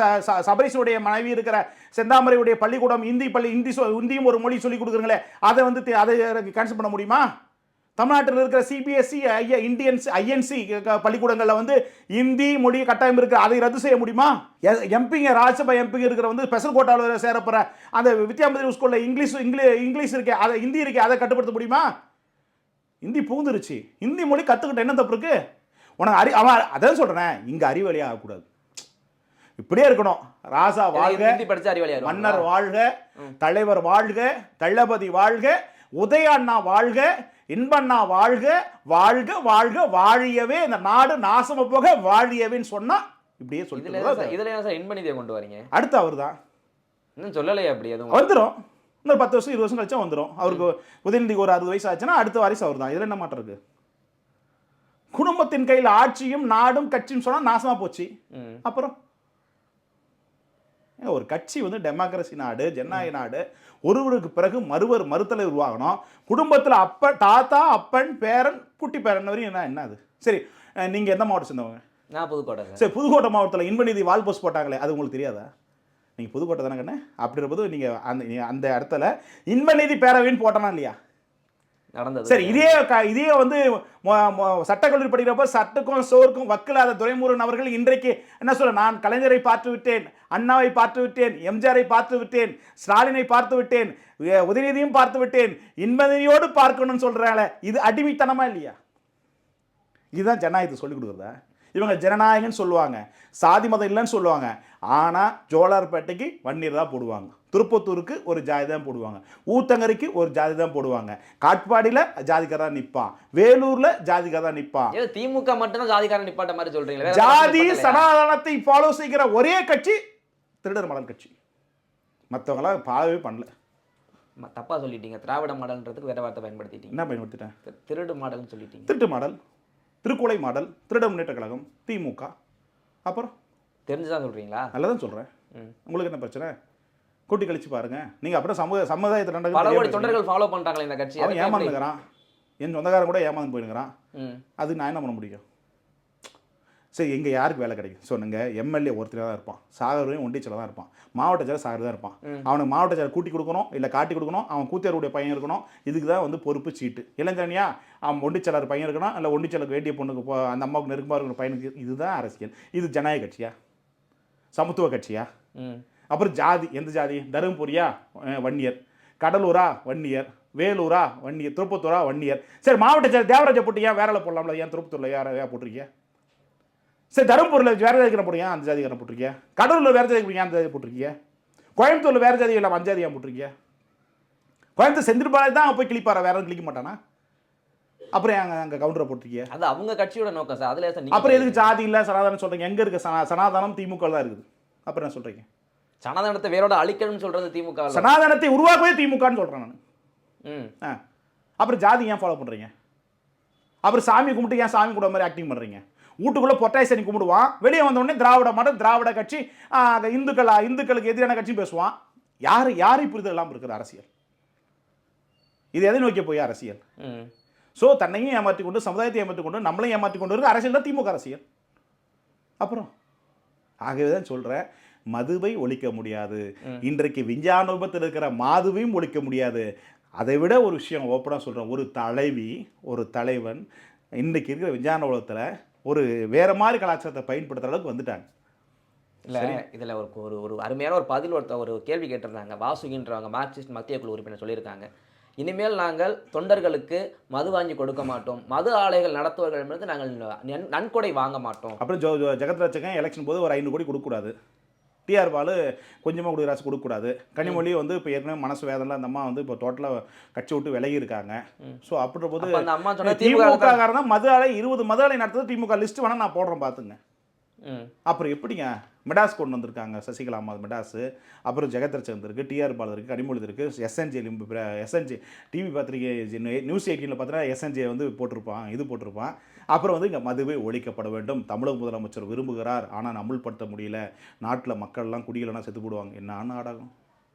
S1: சபரிசுடைய மனைவி இருக்கிற செந்தாமரையுடைய பள்ளிக்கூடம் இந்தியும் ஒரு மொழி சொல்லி கொடுக்குறீங்களே, அதை வந்து அதை கேன்சல் பண்ண முடியுமா? தமிழ்நாட்டில் இருக்கிற சிபிஎஸ்சி ஐஎன்சி பள்ளிக்கூடங்களில் வந்து இந்தி மொழி கட்டாயம் இருக்கு, அதை ரத்து செய்ய முடியுமா? எம்பிங்க, ராஜ்யசபா எம்பிங்க இருக்கிற வந்து ஸ்பெஷல் கோட்டாவில் சேரப்போற அந்த வித்யாமந்திரி ஸ்கூலில் இங்கிலீஷ் இருக்கே, அதை ஹிந்தி இருக்கே, அதை கட்டுப்படுத்த முடியுமா? ஹிந்தி பூந்துருச்சு, ஹிந்தி மொழி கற்றுக்கிட்ட என்ன தப்பு இருக்கு உனக்கு? அவன் அதான் சொல்கிறேன், இங்கே அறிவாளியாக ஆகக்கூடாது, இப்படியே இருக்கணும். ராசா வாழ்க, மன்னர் வாழ்க, தலைவர் வாழ்க, தளபதி வாழ்க, உதய அண்ணா வாழ்க, இன்பண்ணா வாழ்க, வாழ்க வாழ்க வாழியவே, இந்த நாடு நாசம போக வாழியவேன்னு சொன்னா இப்படியே சொல்லிட்டு
S2: இதுல ஏன் சார் இன்பநிதியை கொண்டு வரீங்க?
S1: அடுத்து அவர் தான்
S2: இன்னும் சொல்லலையே, அப்படி எதுவும்
S1: வந்துடும். இன்னொரு 10 வருஷம் 20 வருஷம் கழிச்சா வந்துடும். அவருக்கு உதயநிதிக்கு ஒரு 60 வயசு ஆச்சுன்னா அடுத்த வாரிசு அவர் தான். இதில் என்ன மாற்றம் இருக்கு? குடும்பத்தின் கையில் ஆட்சியும் நாடும் கட்சியும் சொன்னா நாசமா போச்சு. அப்புறம் ஒரு கட்சி வந்து டெமோக்ரஸி நாடு, ஜனநாயக நாடு, ஒருவருக்கு பிறகு மறுத்தலை உருவாகணும். குடும்பத்தில் தாத்தா, அப்பன், பேரன், குட்டி பேரன் வரையும் என்ன அது? சரி, நீங்கள் எந்த மாவட்டம் சேர்ந்தவங்க?
S2: நான் புதுக்கோட்டை. சரி,
S1: புதுக்கோட்டை மாவட்டத்தில் இன்பநிதி வால் போஸ்ட் போட்டாங்களே, அது உங்களுக்கு தெரியாதா? நீங்கள் புதுக்கோட்டை தானே கண்ணு? அப்படின்றபோது நீங்கள் அந்த இடத்துல இன்பநிதி பேரவைன்னு போட்டனா இல்லையா?
S2: நடந்தது.
S1: சரி, இதே வந்து சட்டக்கல்லூரி படிக்கிறப்ப சட்டக்கும் சோருக்கும் வக்கில்லாத துரைமுருகன் அவர்கள் இன்றைக்கு என்ன சொல்ல, நான் கலைஞரை பார்த்து விட்டேன், அண்ணாவை பார்த்து விட்டேன், எம்ஜிஆரை பார்த்து விட்டேன், ஸ்டாலினை பார்த்து விட்டேன், உதயநிதியும் பார்த்து விட்டேன், இன்பநிதியோடு பார்க்கணும்னு சொல்றாங்க. இது அடிமைத்தனமா இல்லையா? இதுதான் ஜனநாயகத்தை சொல்லிக் கொடுக்குறதா? இவங்க ஜனநாயகன்னு சொல்லுவாங்க, சாதி மதம் இல்லைன்னு சொல்லுவாங்க. ஆனால் ஜோலார்பேட்டைக்கு வன்னியர் தான் போடுவாங்க, திருப்பத்தூருக்கு ஒரு ஜாதி தான் போடுவாங்க, ஊத்தங்கரைக்கு ஒரு ஜாதி தான் போடுவாங்க, காட்பாடியில் ஜாதிக்காரர் தான் நிற்பான், வேலூரில் ஜாதிக்காரர் தான் நிற்பான்.
S2: திமுக மட்டும்தான் ஜாதிக்காரன் நிப்பாட்ட மாதிரி சொல்றீங்க.
S1: ஜாதி சனாதனத்தை ஃபாலோ செய்கிற ஒரே கட்சி திருடர் மாடல் கட்சி. மற்றவங்களாம் ஃபாலோவே பண்ணல.
S2: தப்பா சொல்லிட்டீங்க. திராவிட மாடல்ன்றதுக்கு வேற வார்த்தை பயன்படுத்திட்டீங்க.
S1: என்ன பயன்படுத்திட்டேன்?
S2: திருடு மாடல்னு சொல்லிட்டீங்க.
S1: திருட்டு மாடல், திருக்குலை மாடல், திருட முன்னேற்ற கழகம், திமுக. அப்புறம்
S2: தெரிஞ்சுதான் சொல்றீங்களா?
S1: நல்லா தான் சொல்கிறேன். உங்களுக்கு என்ன பிரச்சனை? கூட்டி கழிச்சு பாருங்க. நீங்கள் அப்புறம் சமுதாயத்தில்
S2: பல கோடி தொண்டர்கள் ஃபாலோ பண்ணுறாங்களே இந்த கட்சி.
S1: அவன் ஏமாந்துக்கிறான், என் சொந்தக்காரன் கூட ஏமாந்து போயிருக்கிறான். அது நான் என்ன பண்ண முடியும்? சரி, எங்கே யாருக்கு வேலை கிடைக்கும் சொன்னுங்க? எம்எல்ஏ ஒருத்தர் தான் இருப்பான், சாகரையும் ஒண்டிச்சல தான் இருப்பான், மாவட்ட செயலர் சாகர் தான் இருப்பான். அவனுக்கு மாவட்ட செயலர் கூட்டி கொடுக்கணும், இல்லை காட்டி கொடுக்கணும், அவன் கூத்தியாருடைய பையன் இருக்கணும். இதுக்கு தான் வந்து பொறுப்பு சீட்டு. இளைஞனியா அவன் ஒண்டிச்சலர் பையன் இருக்கணும், இல்லை ஒண்டிச்சலுக்கு வேண்டிய பொண்ணுக்கு அந்த அம்மாவுக்கு நெருக்கமாக இருக்கிற பையனுக்கு. இதுதான் அரசியல். இது ஜனநாயக கட்சியா? சமத்துவ கட்சியா? அப்புறம் ஜாதி, எந்த ஜாதி? தருமபுரியா வன்னியர், கடலூரா வன்னியர், வேலூரா வன்னியர், திருப்பத்தூரா வன்னியர். சரி, மாவட்ட செயலர் தேவராஜை போட்டியா வேற போடலாம்ல, ஏன் திருப்பத்தூரில் யாரையா போட்டிருக்கியா? சரி, தருமபுரியில் வேற ஜாதிக்காரன் போட்டிருக்கியா? அந்த ஜாதிக்காரன் போட்டிருக்கியா? கடலூரில் வேற ஜாதி அந்த ஜாதி போட்டிருக்கியா? கோயம்புத்தூரில் வேற ஜாதி இல்லாமல் அஞ்சாதியாக போட்டிருக்கியா? கோயம்புத்தூர் செந்தில் பாலாஜி தான் போய் கிளிப்பாரா, வேற கிளிக்க மாட்டானா? அப்புறம் அங்கே கவுண்டரை போட்டிருக்கியா?
S2: அது அவங்க கட்சியோட நோக்கம் சார். அதில்
S1: அப்புறம் எதுக்கு ஜாதி இல்லை சனாதனம் சொல்கிறீங்க? எங்கே இருக்கு சனாதனம்? திமுக தான் இருக்குது. அப்புறம் என்ன சொல்கிறீங்க?
S2: சனாதனத்தை வேரோட அழிக்கணும்னு சொல்றது திமுக.
S1: சனாதனத்தை உருவாக்கவே திமுகன்னு சொல்கிறேன் நான். அப்புறம் ஜாதி ஏன் ஃபாலோ பண்ணுறீங்க? அப்புறம் சாமி கும்பிட்டு ஏன் சாமி கூட மாதிரி ஆக்டிங் பண்ணுறீங்க? வீட்டுக்குள்ளே பொட்டாய்சனி கும்பிடுவான், வெளியே வந்தோடனே திராவிட மாடல், திராவிட கட்சி, இந்துக்களுக்கு எதிரான கட்சியும் பேசுவான். யாரை புரிதல் இல்லாமல் இருக்கிற அரசியல் இது? எதை நோக்கிய போய் அரசியல்? ஸோ தன்னையும் ஏமாற்றி கொண்டு, சமுதாயத்தை ஏமாற்றி கொண்டு, நம்மளையும் ஏமாற்றி கொண்டு இருக்க அரசியல் தான் திமுக அரசியல். அப்புறம் ஆகவே தான் சொல்கிறேன், மதுவை ஒழிக்க முடியாது. இன்றைக்கு விஞ்ஞானோபத்தில் இருக்கிற மாதுவையும் ஒழிக்க முடியாது. அதை விட ஒரு விஷயம் ஓப்பனாக சொல்கிறேன், ஒரு தலைவி, ஒரு தலைவன் இன்றைக்கு இருக்கிற விஞ்ஞான உலகத்தில் ஒரு வேற மாதிரி கலாச்சாரத்தை பயன்படுத்துகிற அளவுக்கு வந்துட்டாங்க.
S2: இல்லை, இதில் ஒரு அருமையான ஒரு பதில் ஒரு கேள்வி கேட்டிருந்தாங்க. வாசுகின்றவங்க மார்க்சிஸ்ட் மத்திய குழு உறுப்பினர் சொல்லியிருக்காங்க, இனிமேல் நாங்கள் தொண்டர்களுக்கு மது வாங்கி கொடுக்க மாட்டோம், மது ஆலைகள் நடத்துவர்கள் என்பது நாங்கள் நன்கொடை வாங்க மாட்டோம்.
S1: அப்புறம் ஜெகத்ராஜன் எலெக்ஷன் போது ஒரு 500 கோடி கொடுக்கக்கூடாது, டிஆர் பாலு கொஞ்சமாக கொடுக்குறாச்சு கொடுக்கக்கூடாது, கனிமொழி வந்து இப்போ ஏற்கனவே மனசு வேதனை, அந்த அம்மா வந்து இப்போ டோட்டலாக கட்சி விட்டு விலகி இருக்காங்க. ஸோ அப்படின்ற போது திமுக காரணம் மது ஆலை 20 மது ஆலை நடத்துறது திமுக லிஸ்ட் வேணால் நான் போடுறேன் பார்த்துங்க. அப்புறம் எப்படிங்க மெடாஸ் கொண்டு வந்திருக்காங்க, சசிகலா அம்மா மெடாஸு, அப்புறம் ஜெகத்ரட்சன் இருக்குது, டிஆர் பாலு இருக்குது, கனிமொழி இருக்குது, எஸ்என்ஜே டிவி பத்திரிகை நியூஸ் 18 பார்த்தீங்கன்னா எஸ்என்ஜே வந்து போட்டிருப்பான். அப்புறம் வந்து இங்கே மதுவை ஒழிக்கப்பட வேண்டும், தமிழக முதலமைச்சர் விரும்புகிறார், ஆனால் அமுல்படுத்த முடியல, நாட்டில் மக்கள்லாம் குடியிலனா செத்து போடுவாங்க. என்ன நாடகம்!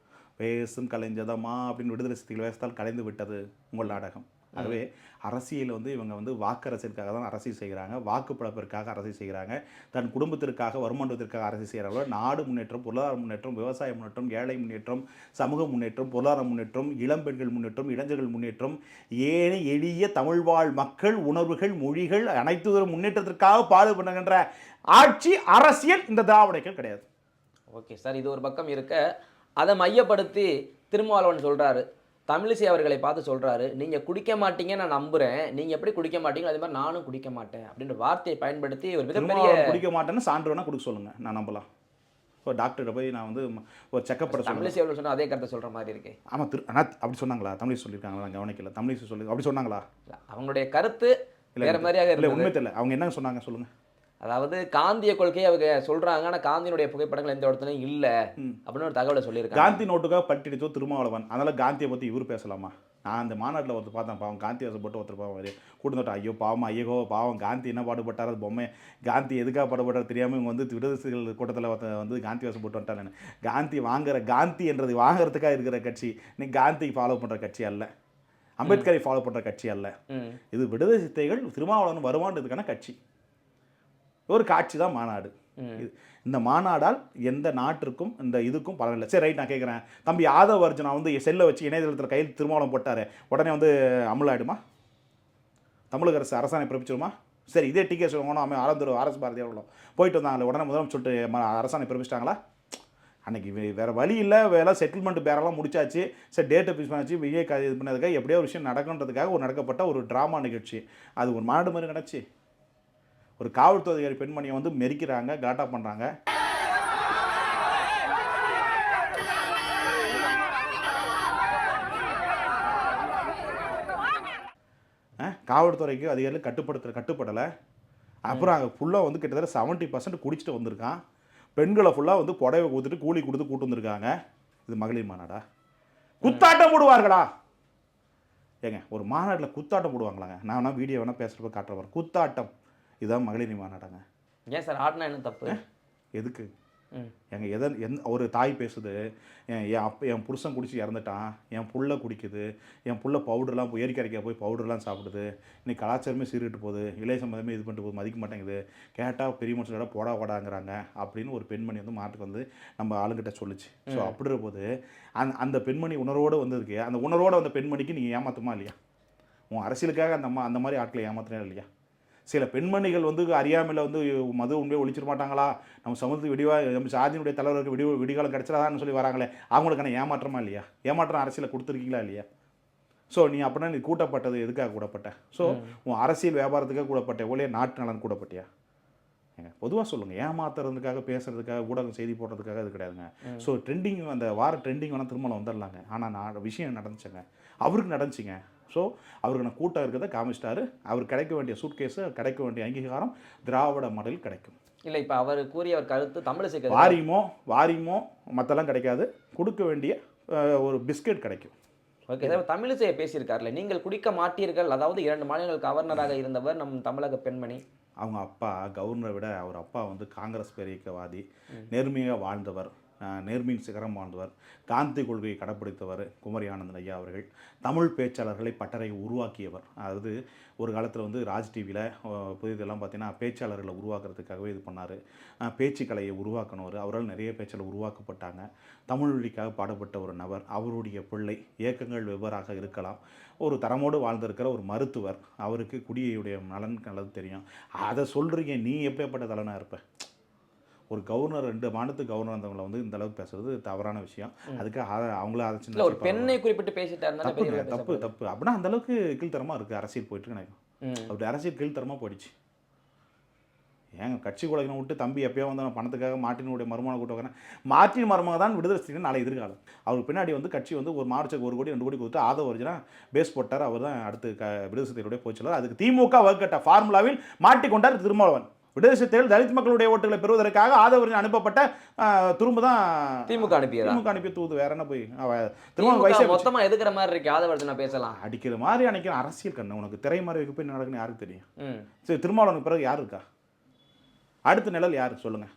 S1: வேஷம் கலைஞ்சதமா அப்படின்னு விடுதலை சிறுத்தைகள் வேஷத்தால் கலைந்து விட்டது உங்கள் நாடகம். ஆகவே அரசியல் வந்து இவங்க வந்து வாக்கரசியலுக்காக தான் அரசியல் செய்கிறாங்க, வாக்கு பழப்பிற்காக அரசியல் செய்கிறாங்க, தன் குடும்பத்திற்காக வருமானத்திற்காக அரசியல் செய்கிறார்கள். நாடு முன்னேற்றம், பொருளாதார முன்னேற்றம், விவசாய முன்னேற்றம், ஏழை முன்னேற்றம், சமூக முன்னேற்றம், பொருளாதார முன்னேற்றம், இளம் பெண்கள் முன்னேற்றம், இளைஞர்கள் முன்னேற்றம், ஏழை எளிய தமிழ்வாழ் மக்கள் உணர்வுகள் மொழிகள் அனைத்து முன்னேற்றத்திற்காக பாடுபடுகின்ற ஆட்சி அரசியல் இந்த திராவிடர்கள் கிடையாது.
S2: ஓகே சார், இது ஒரு பக்கம் இருக்க, அதை மையப்படுத்தி திருமாவளவன் சொல்றாரு, தமிழிசை அவர்களை பார்த்து சொல்றாரு, நீங்க குடிக்க மாட்டீங்க நான் நம்புறேன், நீங்க எப்படி குடிக்க மாட்டீங்களோ அதே மாதிரி நானும் குடிக்க மாட்டேன் அப்படின்ற வார்த்தையை பயன்படுத்தி ஒரு மிகப்பெரிய
S1: குடிக்க மாட்டேன்னு சான்று வேணா கொடுக்க சொல்லுங்க, நான் நம்பலாம். ஒரு டாக்டர்கிட்ட போய் நான் வந்து ஒரு செக்அப் பண்ண
S2: தமிழிசை அவர்கள் சொன்னா அதே கருத்தை சொல்ற மாதிரி இருக்கு.
S1: ஆமாம் ஆனால் அப்படி சொன்னாங்களா? தமிழிசை சொல்லியிருக்காங்களா? நான் கவனிக்கல. தமிழிசை சொல்லி அப்படி சொன்னாங்களா?
S2: அவங்களுடைய கருத்து வேற மாதிரியாக
S1: இல்லை, உண்மை தெரியல. அவங்க என்ன சொன்னாங்க சொல்லுங்க.
S2: அதாவது காந்திய கொள்கையை அவங்க சொல்றாங்க, ஆனா காந்தியினுடைய புகைப்படங்கள் எந்த இடத்துலையும் இல்ல அப்படின்னு ஒரு தகவலை சொல்லியிருக்காங்க.
S1: காந்தி நோட்டுக்காக பட்டிடிச்சோ திருமாவளவன், அதனால காந்தியை பத்தி இவர் பேசலாமா? நான் அந்த மாநாட்டில் ஒருத்தர் பார்த்தேன், பாவம் காந்தி வசப்பட்டு ஒருத்தர் பாவம் கூட்டத்தோட்ட, ஐயோ பாவம், ஐயோ பாவம், காந்தி என்ன பாடுபட்டார், அது பொம்மை, காந்தி எதுக்காக பாடுபட்டார் தெரியாமல் இவங்க வந்து விடுதலை கூட்டத்தில் வந்து காந்தி வசப்பட்டு வந்துட்டாங்க. காந்தி காந்தி என்றது வாங்குறதுக்காக இருக்கிற கட்சி, நீ காந்தி ஃபாலோ பண்ணுற கட்சி அல்ல, அம்பேத்கரை ஃபாலோ பண்ணுற கட்சி அல்ல. இது விடுதலை சிறுத்தைகள் திருமாவளவன் வருமானதுக்கான கட்சி, ஒரு காட்சி தான் மாநாடு. இந்த மாநாடால் எந்த நாட்டிற்கும் இந்த இதுக்கும் பலன் இல்லை. சரி, ரைட், நான் கேட்குறேன், தம்பி ஆதவ அர்ஜுனா வந்து செல்லை வச்சு இணையதளத்தில் கையில் திருமாவளம் போட்டார், உடனே வந்து அமலாயிடுமா? தமிழக அரசு அரசாணை பிறப்பிச்சிருமா? சரி, இதே டிகே சொல்லுவாங்க, ஆலந்தூர் ஆர்எஸ் பாரதி அவர்களும் போயிட்டு வந்தாங்களே, உடனே முதல்ல சொல்லிட்டு அரசாணை பிறப்பிச்சிட்டாங்களா? அன்றைக்கி வேறு வழி இல்லை, வேலை செட்டில்மெண்ட் பேரெல்லாம் முடிச்சாச்சு, சரி டேட்டை ஃபிக்ஸ் பண்ணிச்சு, விஜய் இது பண்ணதுக்காக எப்படியோ ஒரு விஷயம் நடக்குன்றதுக்காக ஒரு நடக்கப்பட்ட ஒரு ட்ராமா நிகழ்ச்சி, அது ஒரு மாநாடு மாதிரி நடந்துச்சு. ஒரு காவல்துறை அதிகாரி பெண்மணியை வந்து மெரிக்கிறாங்க, கலாட்டா பண்ணுறாங்க. காவல்துறைக்கு அதிகாரிகள் கட்டுப்படலை. அப்புறம் அங்கே ஃபுல்லாக வந்து கிட்டத்தட்ட 70% குடிச்சிட்டு வந்திருக்கான். பெண்களை ஃபுல்லாக வந்து புடவை கொடுத்துட்டு கூலி கொடுத்து கூட்டு வந்திருக்காங்க. இது மகளிர் மாநாடா? குத்தாட்டம் போடுவார்களா? ஏங்க, ஒரு மாநாட்டில் குத்தாட்டம் போடுவாங்களாங்க? நான் வேணா வீடியோ வேணால் பேசுகிறப்ப காட்டுறேன், குத்தாட்டம். இதுதான் மகளிர் மாநாடாங்க?
S2: ஏன் சார் ஆடினா என்ன தப்பு?
S1: எதுக்கு? எந்த ஒரு தாய் பேசுது, என் புருஷன் குடிச்சு இறந்துட்டான், என் புள்ள குடிக்குது, என் புள்ள பவுடர்லாம் போய் ஏரிக்கரைக்க போய் பவுடர்லாம் சாப்பிடுது, இன்னைக்கு கலாச்சாரமே சீர்கிட்டு போகுது, இளைய சம்பந்தமே இது பண்ணிட்டு போகுது, மதிக்க மாட்டேங்குது, கேட்டால் பெரிய மனுஷனோட போடாங்கிறாங்க அப்படின்னு ஒரு பெண்மணி வந்து மாட்டுக்கு வந்து நம்ம ஆளுங்கிட்ட சொல்லிச்சு. ஸோ அப்படின்ற போது அந்த பெண்மணி உணர்வோடு வந்ததுக்கு, அந்த உணர்வோடு வந்த பெண்மணிக்கு நீங்கள் ஏமாற்றுமா இல்லையா? உன் அரசியலுக்காக அந்த மாதிரி ஆட்களை ஏமாத்துறேன் இல்லையா? சில பெண்மணிகள் வந்து அறியாமையில் வந்து மது உண்மையை ஒழிச்சிட மாட்டாங்களா, நம்ம சமூகத்துக்கு நம்ம சாதியினுடைய தலைவருக்கு விடிகாலம் கிடச்சிடாதான்னு சொல்லி வராங்களே, அவங்களுக்கான ஏமாற்றமா இல்லையா? ஏமாற்றம் அரசியலை கொடுத்துருக்கீங்களா இல்லையா? ஸோ நீ அப்படின்னா நீ கூட்டப்பட்டது எதுக்காக கூடப்பட்ட? ஸோ உன் அரசியல் வியாபாரத்துக்காக கூடப்பட்ட, ஒரே நாட்டு நலன் கூடப்பட்டியா? ஏங்க பொதுவாக சொல்லுங்கள், ஏமாத்துறதுக்காக பேசுறதுக்காக ஊடகம் செய்தி போடுறதுக்காக அது கிடையாதுங்க. ஸோ ட்ரெண்டிங், அந்த வார ட்ரெண்டிங் வேணால் திருமணம் வந்துடலாங்க, ஆனால் விஷயம் நடந்துச்சுங்க, அவருக்கு நடந்துச்சுங்க. ஸோ அவருக்கு நான் கூட்டம் இருக்கிறத காமிச்சிட்டாரு, அவர் கிடைக்க வேண்டிய சூட்கேஸு, கிடைக்க வேண்டிய அங்கீகாரம் திராவிட மாடல் கிடைக்கும்.
S2: இல்லை, இப்போ அவர் கூறிய ஒரு கருத்து தமிழிசை
S1: வாரியுமோ மற்றெல்லாம் கிடைக்காது, கொடுக்க வேண்டிய ஒரு பிஸ்கெட் கிடைக்கும்.
S2: ஓகே சார், தமிழிசையை பேசியிருக்காருல்ல, நீங்கள் குடிக்க மாட்டீர்கள், அதாவது 2 மாநிலங்கள் கவர்னராக இருந்தவர் நம் தமிழக பெண்மணி.
S1: அவங்க அப்பா கவர்னரை விட அவர் அப்பா வந்து காங்கிரஸ் பேரியக்கவாதி, நேர்மையாக வாழ்ந்தவர், நேர்மையின் சிகரம் வாழ்ந்தவர், காந்தி கொள்கையை கடைப்பிடித்தவர் குமரி ஆனந்தன் ஐயா அவர்கள். தமிழ் பேச்சாளர்களை பட்டறை உருவாக்கியவர். அதாவது ஒரு காலத்தில் வந்து ராஜ் டிவியில் புதிதெல்லாம் பார்த்தீங்கன்னா பேச்சாளர்களை உருவாக்குறதுக்காகவே இது பண்ணார். பேச்சு கலையை உருவாக்கினவர், அவரால் நிறைய பேச்சாளர் உருவாக்கப்பட்டாங்க. தமிழ் மொழிக்காக பாடுபட்ட ஒரு நபர். அவருடைய பிள்ளை இயக்கங்கள் வெவ்வேறாக இருக்கலாம், ஒரு தரமோடு வாழ்ந்திருக்கிற ஒரு மருத்துவர், அவருக்கு குடியுடைய நலன் நல்லது தெரியும். அதை சொல்கிறீங்க, நீ எப்படிப்பட்ட தலைவனாக இருப்ப? ஒரு கவர்னர் 2 மாநிலத்துக்கு கவர்னர் இருந்தவங்களை வந்து இந்த அளவுக்கு பேசுறது தவறான விஷயம். அதுக்கு அவங்கள அதை சின்ன
S2: ஒரு பெண்ணை குறிப்பிட்டு பேசிட்டாருன்னா
S1: தப்பு. அப்படின்னா அந்த அளவுக்கு கீழ்த்தரமாக இருக்குது அரசியல் போயிட்டு எனக்கு. அப்படி அரசியல் கீழ்த்தரமாக போயிடுச்சு. ஏங்க கட்சி குலைக்கணும் விட்டு தம்பி எப்பயோ வந்து பணத்துக்காக மார்ட்டினுடைய மருமகனை கூட்டு வைக்கிறேன். மார்ட்டின் மருமகன் தான் விடுதலை சிறுத்தைகள் நாளை எதிர்காலம். அவருக்கு பின்னாடி வந்து கட்சி வந்து ஒரு மார்ச்சுக்கு 1 கோடி 2 கோடி கொடுத்து ஆதவ அர்ஜுனா பேஸ் போட்டார். அவர் தான் அடுத்து விடுதலை சிறுத்தைகளுடைய போச்சலார். அதுக்கு திமுக வகுக்கட்ட ஃபார்முலாவில் மாட்டிக்கொண்டார் திருமாவளவன். விடுதலை சிறுத்தைகள் தலித் மக்களுடைய ஓட்டுகளை பெறுவதற்காக ஆதவ அர்ஜுனா அனுப்பப்பட்ட துரும்பு தான் திமுக அனுப்பிய தூது. வேற என்ன போய்
S2: மொத்தமா எதுக்குற மாதிரி இருக்கு? ஆதவ அர்ஜுனா பேசலாம்
S1: அடிக்கிற மாதிரி அன்னைக்கு அரசியல் கண்ணு உனக்கு திரை மாதிரி வைக்க போய் நடக்குன்னு யாருக்கு தெரியும்? சரி, திருமாவளவனுக்கு பிறகு யார் இருக்கா? அடுத்த நிழல் யார் சொல்லுங்க?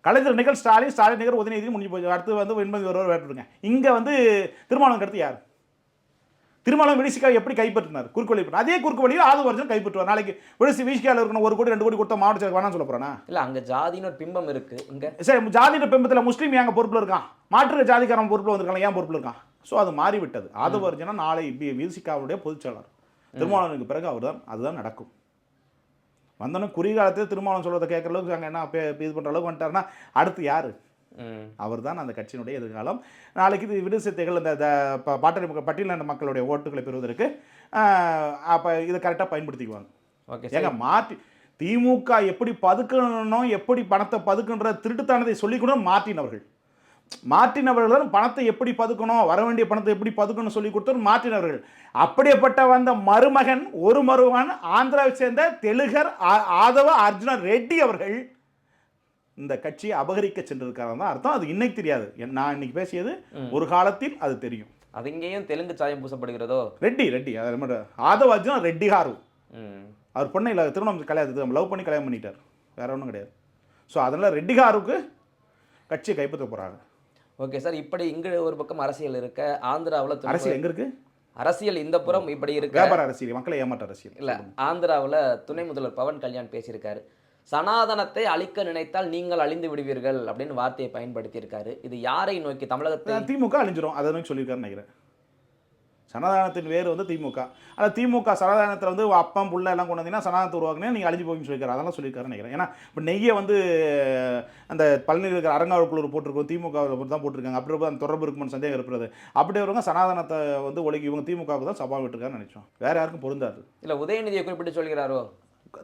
S1: கலைஞர் நிகழ் ஸ்டாலின், ஸ்டாலின் நிகர் உதயநிதி முடிஞ்சு போச்சு. அடுத்து வந்து வெண்மதி ஒருவர் வேட்டுருங்க. இங்கே வந்து திருமாவளவன் அடுத்து யார்? திருமாவளவன் விழிசிக்காவை எப்படி கைப்பற்றினார்? குறுக்கு வழி. அதே குறுக்கு வழியில் ஆதவர்ஜன் கைப்பற்றுவார். நாளைக்கு விழிசிக்காவில் இருக்கணும் 1 கோடி 2 கோடி கொடுத்த மாவட்ட செயலர் வேணாம்னு சொல்ல போறானா?
S2: இல்ல அங்க ஜாதின்னு ஒரு பிம்பம் இருக்கு. இங்க
S1: சரி, ஜாதியோட பிம்பத்தில் முஸ்லீம் ஏங்க பொறுப்பில் இருக்கான்? மாற்று ஜாதிக்காரன் பொறுப்பில் வந்திருக்காங்க, ஏன் பொறுப்பில் இருக்கான்? ஸோ அது மாறிவிட்டது. ஆதவர்ஜனா நாளை விழிசிக்காவுடைய பொதுச் செயலாளர். திருமாவளவனுக்கு பிறகு அதுதான் நடக்கும். வந்தோன்னே குறுகாலத்தில் திருமாவளவன் சொல்றதை கேட்குற அளவுக்கு அங்கே என்ன இது பண்ணுற அளவுக்கு வந்துட்டாருன்னா அடுத்து யார்? அவர் தான் அந்த கட்சியினுடைய எதிர்காலம். நாளைக்கு இது விடுதலைகள் இந்த பட்டியலின மக்களுடைய ஓட்டுகளை பெறுவதற்கு அப்போ இதை கரெக்டாக பயன்படுத்திக்குவாங்க.
S2: ஓகே,
S1: ஏங்க மாற்றி திமுக எப்படி பதுக்கணும், எப்படி பணத்தை பதுக்குன்ற திருட்டுத்தானதை சொல்லிக்கூட மாற்றினவர்கள் தான் பணத்தை எப்படி பதுக்கணும், வர வேண்டிய பணத்தை எப்படி பதுக்கணும் சொல்லி கொடுத்தவர் மாற்றினவர்கள். அப்படிப்பட்ட வந்த ஒரு மருமகன் ஆந்திராவை சேர்ந்த தெலுங்கர் ஆதவ அர்ஜுன ரெட்டி அவர்கள் இந்த கட்சியை அபகரிக்க சென்றிருக்காங்க தான் அர்த்தம். அது இன்னைக்கு தெரியாது. நான் இன்னைக்கு பேசியது ஒரு காலத்தில் அது தெரியும்.
S2: அது இங்கேயும் தெலுங்கு சாயம் பூசப்படுகிறதோ?
S1: ரெட்டி அது மட்டும் ஆதவ அர்ஜுனா ரெட்டி காரு. அவர் பொண்ணை இல்லை திருமணம் கல்யாணத்துக்கு லவ் பண்ணி கல்யாணம் பண்ணிட்டார், வேற ஒன்றும் கிடையாது. ஸோ அதனால் ரெட்டி காருக்கு கட்சியை கைப்பற்ற போகிறாங்க.
S2: ஓகே சார், இப்படி இங்கே ஒரு பக்கம் அரசியல் இருக்க, ஆந்திராவில்
S1: அரசியல் எங்கே இருக்கு?
S2: அரசியல் இந்த புறம் இப்படி இருக்கு,
S1: வியாபார அரசியல், மக்களை ஏமாற்ற அரசியல்.
S2: இல்லை, ஆந்திராவில் துணை முதல்வர் பவன் கல்யாண் பேசியிருக்காரு. சனாதனத்தை அழிக்க நினைத்தால் நீங்கள் அழிந்து விடுவீர்கள் அப்படின்னு வார்த்தையை பயன்படுத்தியிருக்காரு. இது யாரை நோக்கி? தமிழகத்தை
S1: திமுக அழிஞ்சிரும் அதை நோக்கி சொல்லியிருக்காருன்னு நினைக்கிறேன். சனாதானத்தின் வேறு வந்து திமுக. ஆனால் திமுக சனாதானத்தில் வந்து அப்பம் புள்ள எல்லாம் கொண்டு வந்தீங்கன்னா சனாதனத்தை உருவாக்குனே நீங்கள் அழிஞ்சு போய்ன்னு சொல்லியிருக்காரு. அதெல்லாம் சொல்லியிருக்காருன்னு நினைக்கிறேன். ஏன்னா இப்போ நெய்யை வந்து அந்த பழனியில் இருக்கிற அரங்காவல்குழு போட்டிருக்கோம், திமுக தான் போட்டிருக்காங்க. அப்படி அந்த தொடர்பு இருக்குன்னு சந்தேகம் இருக்கிறது. அப்படி வருவாங்க சனாதனத்தை வந்து ஒழுங்கி இவங்க திமுகவுக்கு தான் சபா விட்டுருக்காருன்னு நினைச்சோம். வேற யாருக்கும் பொருந்தாது.
S2: இல்லை, உதயநிதியை குறிப்பிட்டு சொல்கிறாரோ?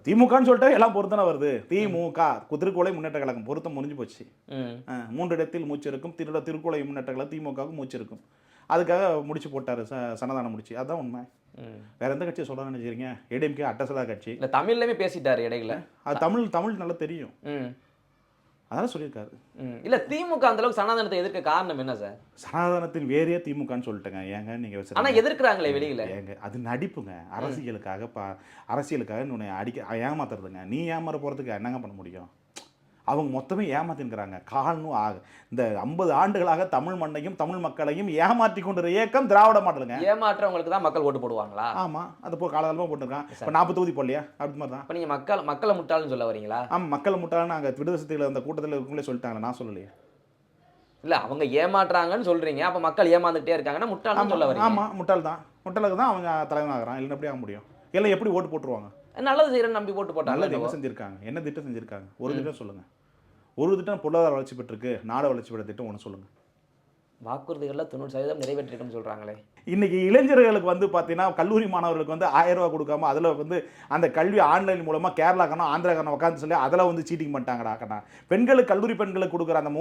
S1: திமுகன்னு சொல்லிட்டு எல்லாம் பொருத்தன வருது. திமுக திருக்குவளை முன்னேற்ற கழகம் பொருத்தம் முடிஞ்சு போச்சு. 3 இடத்தில் மூச்சு இருக்கும். திருக்குவளை முன்னேற்ற கழகம் திமுகவுக்கு மூச்சு இருக்கும். அதுக்காக முடிச்சு போட்டாரு சனாதானம் முடிச்சு. அதுதான் உண்மை. வேற எந்த கட்சியை சொல்ல நினைச்சிருக்கீங்க? ஏடிஎம்கே அட்டசலா கட்சி.
S2: இல்லை, தமிழ்லயுமே பேசிட்டாரு இடையில.
S1: அது தமிழ் நல்லா தெரியும், அதெல்லாம் சொல்லியிருக்காரு.
S2: இல்லை, திமுக அந்த அளவுக்கு சனாதனத்தை எதிர்க்க காரணம் என்ன சார்?
S1: சனாதனத்தின் வேறே திமுகன்னு சொல்லிட்டேங்க. ஏங்க நீங்க
S2: ஆனால் எதிர்க்கிறாங்களே வெளியில.
S1: ஏங்க அது நடிப்புங்க. அரசியலுக்காக உன்னை ஏமாத்துறதுங்க. நீ ஏமாற போறதுக்கு என்னங்க பண்ண முடியும்? அவங்க மொத்தமே ஏமாத்தின்னுக்கிறாங்க. காலனும் இந்த 50 ஆண்டுகளாக தமிழ் மண்ணையும் தமிழ் மக்களையும் ஏமாற்றி கொண்டிருக்கிற இயக்கம் திராவிட மாடலுங்க.
S2: ஏமாற்றவங்களுக்கு தான் மக்கள் ஓட்டு போடுவாங்களா?
S1: ஆமா, அது போ காலகாலமாக போட்டிருக்கான். இப்போ 40 தொகுதி போடலையா? அப்படி மாதிரி தான்.
S2: இப்போ நீங்கள் மக்களை முட்டாள்னு சொல்ல வரீங்களா?
S1: ஆமாம், மக்களை முட்டாள்னு நாங்கள் விடுதலை அந்த கூட்டத்தில் இருக்குங்களே சொல்லிட்டாங்க, நான் சொல்லலையே.
S2: இல்லை, அவங்க ஏமாற்றுறாங்கன்னு சொல்றீங்க, அப்போ மக்கள் ஏமாந்துகிட்டே இருக்காங்கன்னா முட்டாள்னு சொல்ல வரீங்க.
S1: ஆமாம், முட்டாளுக்கு தான் அவங்க தலைவனாகிறான். இல்லைன்னா எப்படி ஆக முடியும்? எல்லாம் எப்படி ஓட்டு போட்டுருவாங்க?
S2: நல்லது செய்யறேன்னு நம்பி போட்டு போட்டாங்க.
S1: நல்லது என்ன செஞ்சிருக்காங்க? என்ன திட்டம் செஞ்சிருக்காங்க? ஒரு திட்டம் சொல்லுங்க. ஒரு திட்டம் பொருளாதார வளர்ச்சி பெற்றிருக்கு, நாடு வளர்ச்சி பெற்ற திட்டம் ஒன்று சொல்லுங்க.
S2: வாக்குறுதிகளில் 90% நிறைவேற்றிருக்குன்னு சொல்றாங்களே.
S1: இன்னைக்கு இளைஞர்களுக்கு வந்து பார்த்தீங்கன்னா கல்லூரி மாணவர்களுக்கு வந்து 1000 ரூபா கொடுக்காம அதில் வந்து அந்த கல்வி ஆன்லைன் மூலமாக கேரளாக்கானோ ஆந்திராக்கானோ உட்காந்து சொல்லி அதில் வந்து சீட்டிங் பண்ணிட்டாங்கடாக்கண்ணா. பெண்களுக்கு கல்லூரி பெண்களுக்கு கொடுக்குற அந்த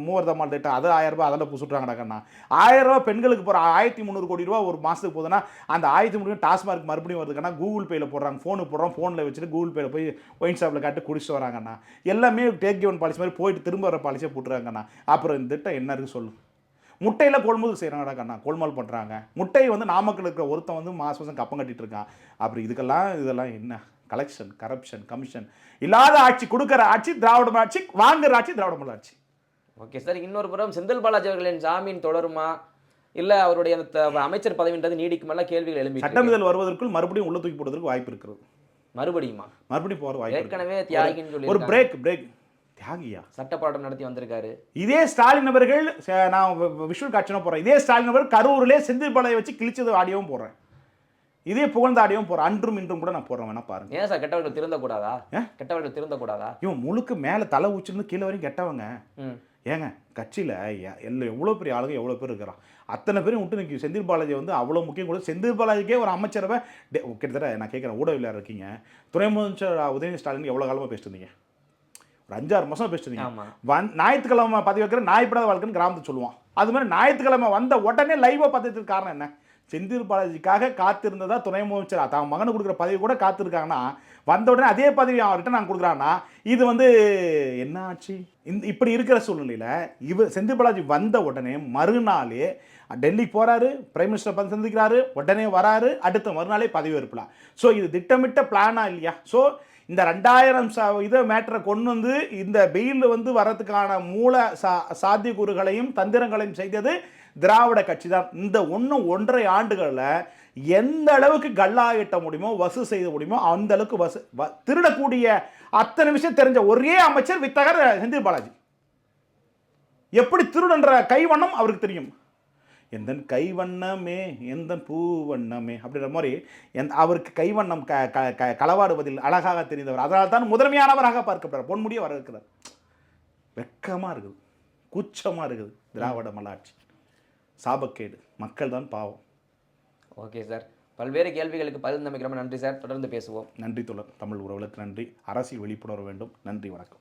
S1: மூவர்தமால் திட்டம் அது 1000 ரூபா அதில் சுட்டுறாங்கடாக்கண்ணா. 1000 ரூபா பெண்களுக்கு போகிற 1300 கோடி ரூபா ஒரு மாதத்துக்கு போதுன்னா அந்த 1300 டாஸ்மார்க் மறுபடியும் வருதுக்கண்ணா. கூகுள் பேயில் போடுறாங்க, ஃபோனுக்கு போடுறோம், ஃபோனில் வச்சுட்டு கூகுள் பேயில் போய் ஒயின் ஷாப்பில் காட்டு குடிச்சிட்டு வராங்கண்ணா. எல்லாமே டேக் கிவன் பாலிசி மாதிரி போயிட்டு திரும்ப வர பாலிசியாக போட்டுறாங்கண்ணா. அப்புறம் இந்த திட்டம் என்ன இருக்குது சொல்லு? முட்டையில் கொள்முதல் செய்கிறாங்கடா கண்ணா, கொள்முதல் பண்ணுறாங்க. முட்டை வந்து நாமக்கல் இருக்கிற ஒருத்தன் வந்து மாதம் கப்பம் கட்டிட்டு இருக்கான். அப்புறம் இதெல்லாம் என்ன? கலெக்ஷன், கரப்ஷன், கமிஷன் இல்லாத ஆட்சி, கொடுக்குற ஆட்சி திராவிட ஆட்சி, வாங்குற ஆட்சி திராவிட மாடல் ஆட்சி.
S2: ஓகே சார், இன்னொரு புறம் செந்தில் பாலாஜி அவர்களின் ஜாமீன் தொடருமா, இல்லை அவருடைய அமைச்சர் பதவின்றது நீடிக்குமெல்லாம் கேள்விகள் எழுப்பி
S1: சட்டமிதழ் வருவதற்குள் மறுபடியும் உள்ள தூக்கி போடுறதுக்கு வாய்ப்பு இருக்கிறது.
S2: மறுபடியும்
S1: போகிற வாய்ப்பு.
S2: ஏற்கனவே தியாகின்னு சொல்லி
S1: ஒரு பிரேக் தியாகியா
S2: சட்ட போராட்டம் நடத்தி வந்திருக்காரு.
S1: இதே ஸ்டாலின் அவர்கள், நான் விஷுவல் காட்சினா போறேன், இதே ஸ்டாலின் அவர்கள் கரூரிலே செந்தில் பாலாஜியை வச்சு கிழிச்சது ஆடியோவும் போடுறேன், இதே புகழ்ந்த ஆடியோவும் போறேன், அன்றும் இன்றும் கூட நான் போடுறேன், வேணா பாருங்க.
S2: ஏன் சார் கெட்டவர்கள் திருந்தக்கூடாதா?
S1: இவன் முழுக்க மேலே தலை உச்சிருந்து கீழே வரையும் கெட்டவங்க. ஏங்க கட்சியில் எவ்வளோ பெரிய ஆளுங்க எவ்வளோ பேர் இருக்கிறான், அத்தனை பேரும் விட்டு நிற்கும். செந்தில் பாலாஜி வந்து அவ்வளோ முக்கியம் கூட. செந்தில் பாலாஜிக்கே ஒரு அமைச்சரவை கிட்டத்தட்ட நான் கேட்குறேன், ஊடகவியலாளர் இருக்கீங்க, துணை முதலமைச்சர் உதயநிதி ஸ்டாலின் எவ்வளோ காலமாக பேசிட்டு இருந்தீங்க? ஒரு 5-6 மாதம் பேசிட்டு இருந்தீங்க. ஞாயிற்றுக்கிழமை பதவி வைக்கிற நாய்ப்படாத வாழ்க்கைன்னு கிராமத்தை சொல்லுவான். அது மாதிரி ஞாயிற்றுக்கிழமை வந்த உடனே லைவாக பார்த்ததுக்கு காரணம் என்ன? செந்தில் பாலாஜிக்காக காத்திருந்ததா துணை முதலமைச்சர் தான் மகனுக்கு கொடுக்குற பதவி கூட காத்திருக்காங்கன்னா, வந்த உடனே அதே பதவி அவர்கிட்ட நான் கொடுக்குறான்னா இது வந்து என்ன ஆச்சு? இப்படி இருக்கிற சூழ்நிலையில் செந்தில் பாலாஜி வந்த உடனே மறுநாளே டெல்லிக்கு போகிறாரு, பிரைம் மினிஸ்டர் பார்த்து சந்திக்கிறாரு, உடனே வராரு, அடுத்த மறுநாளே பதவி ஏற்பலாம். ஸோ இது திட்டமிட்ட பிளானா இல்லையா? ஸோ இந்த 2000 இதை மேட்டரை கொண்டு வந்து இந்த பெயில் வந்து வரதுக்கான மூல சாத்தியக்கூறுகளையும் தந்திரங்களையும் செய்தது திராவிட கட்சி தான். இந்த 1.5 ஆண்டுகளில் எந்த அளவுக்கு கல்லாயிட்ட முடியுமோ வசூல் செய்ய முடியுமோ அந்த அளவுக்கு திருடக்கூடிய அத்தனை விஷயம் தெரிஞ்ச ஒரே அமைச்சர் வித்தகர் செந்தில் பாலாஜி. எப்படி திருடன்ற கைவண்ணம் அவருக்கு தெரியும். எந்த கைவண்ணமே எந்த பூவண்ணமே அப்படின்ற மாதிரி அவருக்கு கைவண்ணம் களவாடுவதில் அழகாக தெரிந்தவர். அதனால் தான் முதன்மையானவராக பார்க்கப்படுறார். பொன்முடிய வர இருக்கிறார். வெக்கமாக இருக்குது, கூச்சமாக இருக்குது. திராவிட மல்லாட்சி சாபக்கேடு, மக்கள் தான் பாவம்.
S2: ஓகே சார், பல்வேறு கேள்விகளுக்கு பதில் நம்பிக்கிறோம். நன்றி சார், தொடர்ந்து பேசுவோம்.
S1: நன்றி தோழர். தமிழ் உறவுகளுக்கு நன்றி. அரசியல் விழிப்புணர்வு வேண்டும். நன்றி, வணக்கம்.